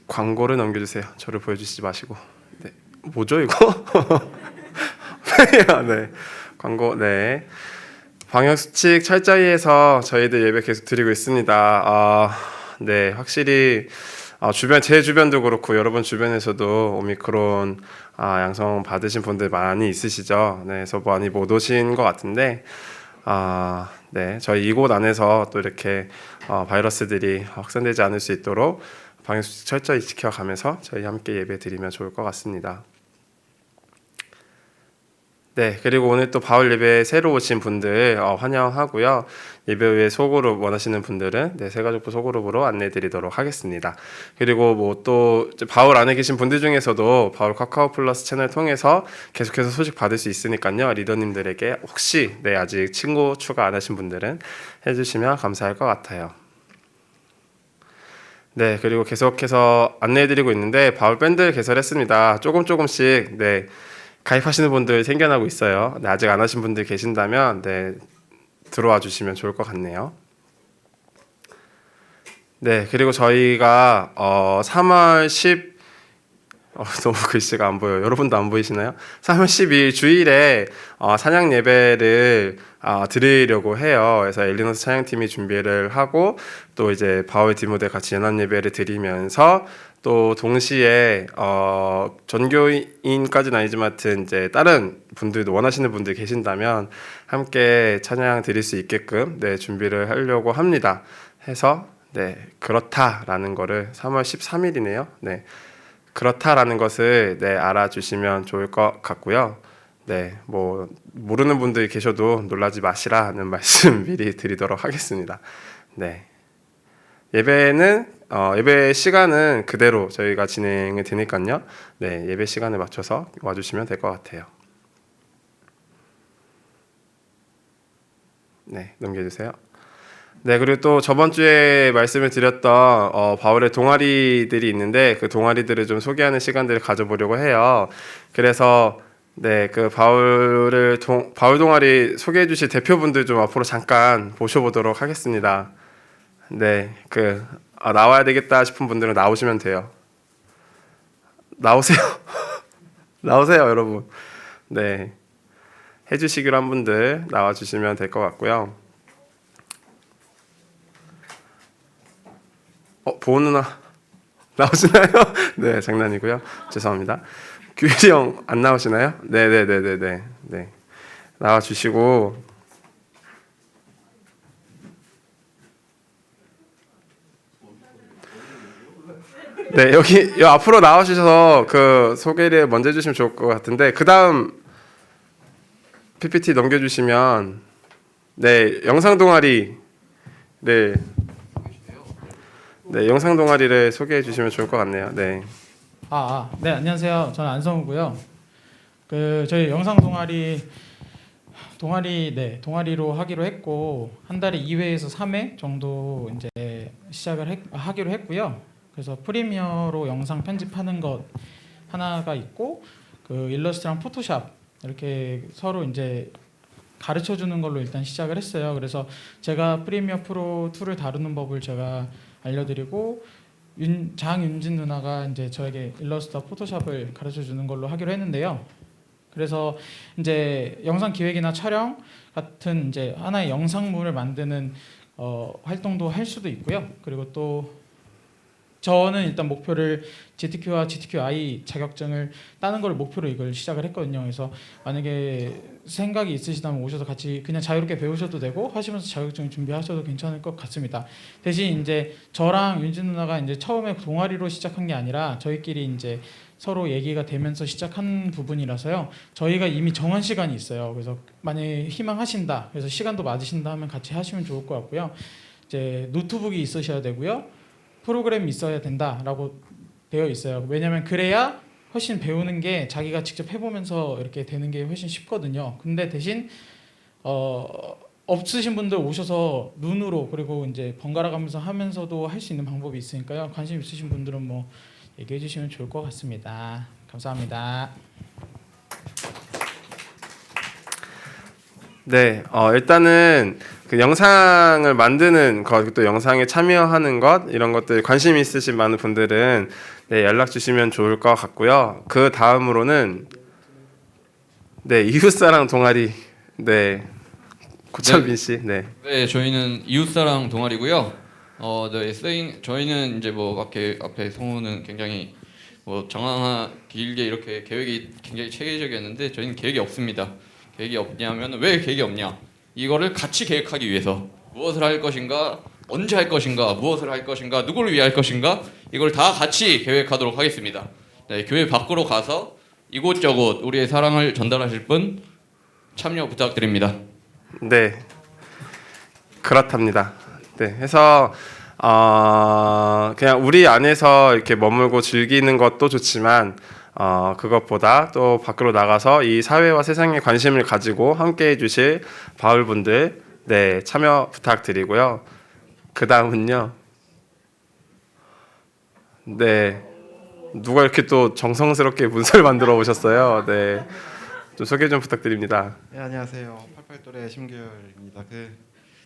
Speaker 7: 광고를 넘겨주세요. 저를 보여주시지 마시고. 네. 뭐죠 이거? 네. 광고. 네. 방역수칙 철저히해서 저희들 예배 계속 드리고 있습니다. 네. 확실히 제 주변도 그렇고 여러분 주변에서도 오미크론 양성 받으신 분들 많이 있으시죠? 네, 그래서 많이 못 오신 것 같은데, 네, 저희 이곳 안에서 또 이렇게 바이러스들이 확산되지 않을 수 있도록 방역수칙 철저히 지켜가면서 저희 함께 예배 드리면 좋을 것 같습니다. 네, 그리고 오늘 또 바울 예배에 새로 오신 분들 환영하고요. 예배 후에 소그룹 원하시는 분들은 새가족부 소그룹으로 안내드리도록 하겠습니다. 그리고 뭐 또 바울 안에 계신 분들 중에서도 바울 카카오 플러스 채널 통해서 계속해서 소식 받을 수 있으니까요. 리더님들에게 혹시 아직 친구 추가 안 하신 분들은 해주시면 감사할 것 같아요. 네, 그리고 계속해서 안내해드리고 있는데 바울 밴드 개설했습니다. 조금씩 가입하시는 분들 생겨나고 있어요. 네, 아직 안 하신 분들 계신다면 들어와 주시면 좋을 것 같네요. 네, 그리고 저희가 3월 10 너무 글씨가 안 보여요. 여러분도 안 보이시나요? 3월 12일 주일에 찬양 예배를 드리려고 해요. 그래서 엘리너스 찬양팀이 준비를 하고 또 이제 바울 디모데 같이 연합 예배를 드리면서 또 동시에 전교인까지는 아니지만 이제 다른 분들도 원하시는 분들 계신다면 함께 찬양 드릴 수 있게끔 준비를 하려고 합니다. 해서 그렇다라는 거를 3월 13일이네요. 그렇다라는 것을 알아주시면 좋을 것 같고요. 뭐 모르는 분들이 계셔도 놀라지 마시라는 말씀 미리 드리도록 하겠습니다. 예배 시간은 그대로 저희가 진행이 되니까요. 예배 시간에 맞춰서 와주시면 될 것 같아요. 넘겨주세요. 그리고 또 저번 주에 말씀을 드렸던 바울의 동아리들이 있는데 그 동아리들을 좀 소개하는 시간들을 가져보려고 해요. 그래서 그 바울 동아리 소개해 주실 대표분들 좀 앞으로 잠깐 모셔보도록 하겠습니다. 나와야 되겠다 싶은 분들은 나오시면 돼요. 나오세요. 나오세요, 여러분. 해주시기로 한 분들 나와주시면 될 것 같고요. 보은 누나 나오시나요? 네, 장난이고요. 죄송합니다. 규일이 형 안 나오시나요? 네. 나와주시고 여기 앞으로 나와주셔서 그 소개를 먼저 해주시면 좋을 것 같은데 그 다음 PPT 넘겨주시면 영상 동아리 영상 동아리를 소개해 주시면 좋을 것 같네요. 네,
Speaker 8: 안녕하세요. 저는 안성우고요. 저희 영상 동아리로 하기로 했고 한 달에 2회에서 3회 정도 이제 시작을 하기로 했고요. 그래서 프리미어로 영상 편집하는 것 하나가 있고 일러스트랑 포토샵 이렇게 서로 이제 가르쳐 주는 걸로 일단 시작을 했어요. 그래서 제가 프리미어 프로 2를 다루는 법을 제가 알려드리고 장윤진 누나가 이제 저에게 일러스트와 포토샵을 가르쳐 주는 걸로 하기로 했는데요. 그래서 이제 영상 기획이나 촬영 같은 이제 하나의 영상물을 만드는 활동도 할 수도 있고요. 그리고 또 저는 일단 목표를 GTQ와 GTQI 자격증을 따는 걸 목표로 이걸 시작을 했거든요. 그래서 만약에 생각이 있으시다면 오셔서 같이 그냥 자유롭게 배우셔도 되고 하시면서 자격증 준비하셔도 괜찮을 것 같습니다. 대신 이제 저랑 윤진 누나가 이제 처음에 동아리로 시작한 게 아니라 저희끼리 이제 서로 얘기가 되면서 시작한 부분이라서요. 저희가 이미 정한 시간이 있어요. 그래서 만약에 희망하신다, 그래서 시간도 맞으신다 하면 같이 하시면 좋을 것 같고요. 이제 노트북이 있으셔야 되고요. 프로그램이 있어야 된다라고 되어 있어요. 왜냐하면 그래야 훨씬 배우는 게 자기가 직접 해보면서 이렇게 되는 게 훨씬 쉽거든요. 근데 대신 없으신 분들 오셔서 눈으로 그리고 이제 번갈아 가면서 하면서도 할 수 있는 방법이 있으니까요. 관심 있으신 분들은 뭐 얘기해 주시면 좋을 것 같습니다. 감사합니다.
Speaker 7: 네, 일단은 그 영상을 만드는 것, 또 영상에 참여하는 것 이런 것들 관심 있으신 많은 분들은 네, 연락 주시면 좋을 것 같고요. 그 다음으로는 네, 이웃사랑 동아리 네, 고철빈 씨, 네,
Speaker 5: 네, 저희는 이웃사랑 동아리고요. 저희는 이제 뭐 앞에 성우는 굉장히 뭐 길게 이렇게 계획이 굉장히 체계적이었는데 저희는 계획이 없습니다. 계획이 없냐면 왜 계획이 없냐? 이거를 같이 계획하기 위해서 무엇을 할 것인가, 언제 할 것인가, 무엇을 할 것인가, 누구를 위해 할 것인가 이걸 다 같이 계획하도록 하겠습니다. 네, 교회 밖으로 가서 이곳저곳 우리의 사랑을 전달하실 분 참여 부탁드립니다.
Speaker 7: 네, 그렇답니다. 네, 해서 그냥 우리 안에서 이렇게 머물고 즐기는 것도 좋지만 그것보다 또 밖으로 나가서 이 사회와 세상에 관심을 가지고 함께해 주실 바울분들 네, 참여 부탁드리고요. 그 다음은요. 네, 누가 이렇게 또 정성스럽게 문서를 만들어 오셨어요. 네, 좀 소개 좀 부탁드립니다.
Speaker 9: 네, 안녕하세요. 88또래 심규열입니다.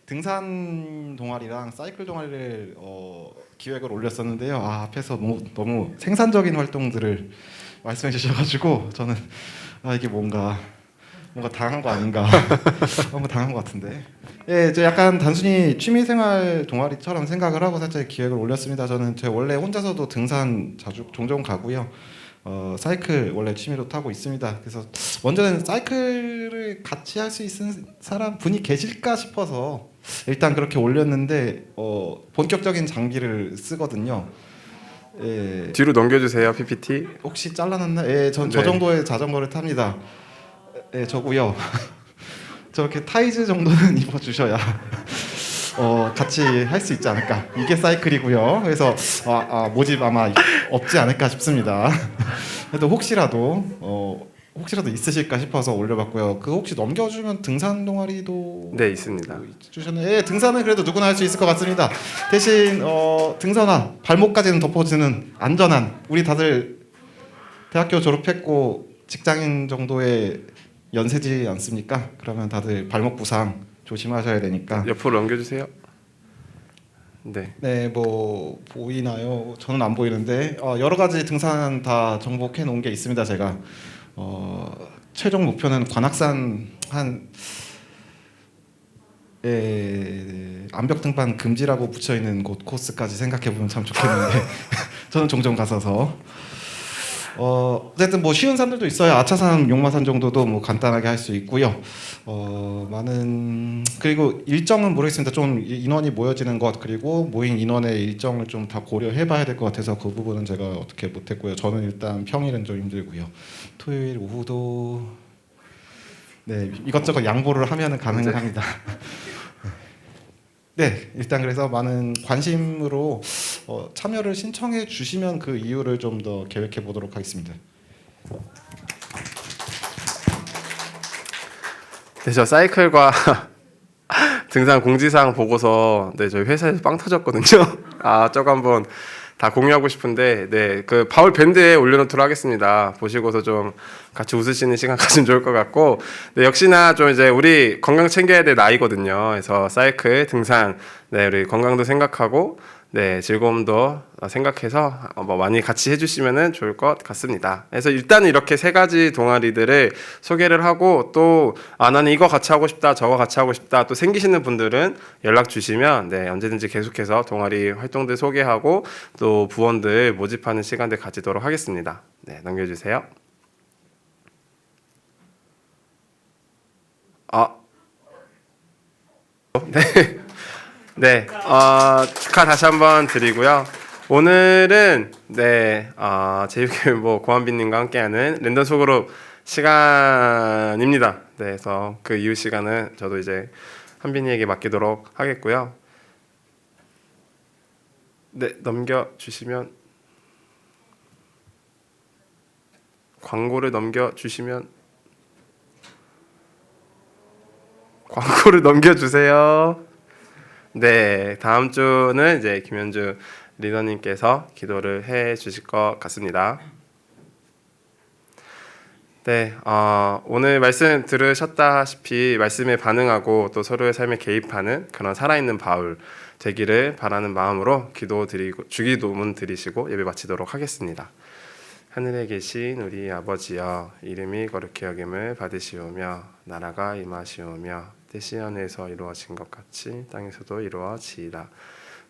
Speaker 9: 등산 동아리랑 사이클 동아리를 기획을 올렸었는데요. 앞에서 너무 생산적인 활동들을 말씀해 주셔가지고 저는 이게 뭔가 당한 거 아닌가 너무 당한 것 같은데 예, 저 약간 단순히 취미생활 동아리처럼 생각을 하고 살짝 기획을 올렸습니다. 저는 원래 혼자서도 등산 종종 가고요. 사이클 원래 취미로 타고 있습니다. 그래서 먼저는 사이클을 같이 할 수 있는 분이 계실까 싶어서 일단 그렇게 올렸는데 본격적인 장비를 쓰거든요. 예.
Speaker 7: 뒤로 넘겨주세요, PPT.
Speaker 9: 혹시 잘라놨나? 예, 저 정도의 자전거를 탑니다. 예, 저고요. 저렇게 타이즈 정도는 입어주셔야 같이 할 수 있지 않을까. 이게 사이클이고요. 그래서 모집 아마 없지 않을까 싶습니다. 그래도 혹시라도 있으실까 싶어서 올려봤고요. 혹시 넘겨주면 등산 동아리도
Speaker 7: 네, 있습니다.
Speaker 9: 주셨네요. 예, 등산은 그래도 누구나 할 수 있을 것 같습니다. 대신 등산화 발목까지는 덮어주는 안전한 우리 다들 대학교 졸업했고 직장인 정도의 연세지 않습니까? 그러면 다들 발목 부상 조심하셔야 되니까
Speaker 7: 옆으로 넘겨주세요. 네.
Speaker 9: 네, 뭐 보이나요? 저는 안 보이는데 여러 가지 등산 다 정복해 놓은 게 있습니다. 제가 최종 목표는 관악산 암벽 등반 금지라고 붙여 있는 곳 코스까지 생각해 보면 참 좋겠는데 저는 종종 갔어서 어쨌든 뭐 쉬운 산들도 있어요. 아차산, 용마산 정도도 뭐 간단하게 할 수 있고요. 그리고 일정은 모르겠습니다. 좀 인원이 모여지는 것 그리고 모인 인원의 일정을 좀 다 고려해봐야 될 것 같아서 그 부분은 제가 어떻게 못했고요. 저는 일단 평일은 좀 힘들고요. 토요일 오후도 네 이것저것 양보를 하면은 가능합니다. 네, 일단 그래서 많은 관심으로 참여를 신청해 주시면 그 이유를 좀 더 계획해 보도록 하겠습니다.
Speaker 7: 네, 저 사이클과 등산 공지사항 보고서 네, 저희 회사에서 빵 터졌거든요. 저거 한번 다 공유하고 싶은데 네, 그 바울 밴드에 올려놓도록 하겠습니다. 보시고서 좀 같이 웃으시는 시간 가지면 좋을 것 같고 네, 역시나 좀 이제 우리 건강 챙겨야 될 나이거든요. 그래서 사이클, 등산 네, 우리 건강도 생각하고 네, 즐거움도 생각해서 뭐 많이 같이 해주시면 좋을 것 같습니다. 그래서 일단 이렇게 세 가지 동아리들을 소개를 하고 또 나는 이거 같이 하고 싶다, 저거 같이 하고 싶다 또 생기시는 분들은 연락 주시면 네, 언제든지 계속해서 동아리 활동들 소개하고 또 부원들 모집하는 시간들 가지도록 하겠습니다. 네, 넘겨주세요. 네. 네, 축하 다시 한번 드리고요. 오늘은 네, 제육교육부 고한빈님과 함께하는 랜덤 소그룹 시간입니다. 네, 그래서 그 이후 시간은 저도 이제 한빈이에게 맡기도록 하겠고요. 네, 넘겨주시면 광고를 넘겨주시면 광고를 넘겨주세요. 네, 다음 주는 이제 김현주 리더님께서 기도를 해 주실 것 같습니다. 네, 오늘 말씀 들으셨다시피 말씀에 반응하고 또 서로의 삶에 개입하는 그런 살아있는 바울 되기를 바라는 마음으로 기도드리고 주기도문 드리시고 예배 마치도록 하겠습니다. 하늘에 계신 우리 아버지여, 이름이 거룩히 여김을 받으시오며 나라가 임하시오며 뜻이 하늘에서 이루어진 것 같이 땅에서도 이루어지이다.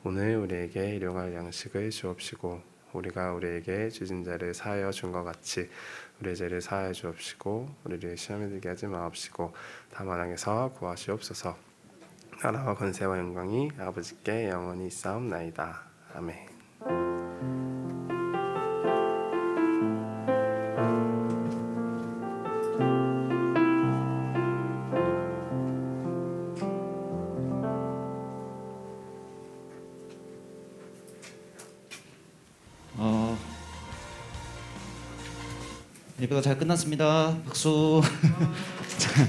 Speaker 7: 오늘 우리에게 일용할 양식을 주옵시고 우리가 우리에게 주진 자를 사하여 준 것 같이 우리의 죄를 사하여 주옵시고 우리를 시험에 들게 하지 마옵시고 다만 악에서 구하시옵소서. 나라와 권세와 영광이 아버지께 영원히 있사옵나이다. 아멘.
Speaker 1: 예배가 잘 끝났습니다. 박수. 자,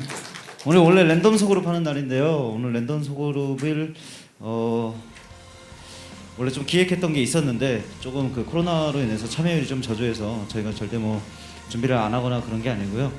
Speaker 1: 오늘 원래 랜덤 소그룹 하는 날인데요. 오늘 랜덤 소그룹을 원래 좀 기획했던 게 있었는데 조금 그 코로나로 인해서 참여율이 좀 저조해서 저희가 절대 뭐 준비를 안 하거나 그런 게 아니고요.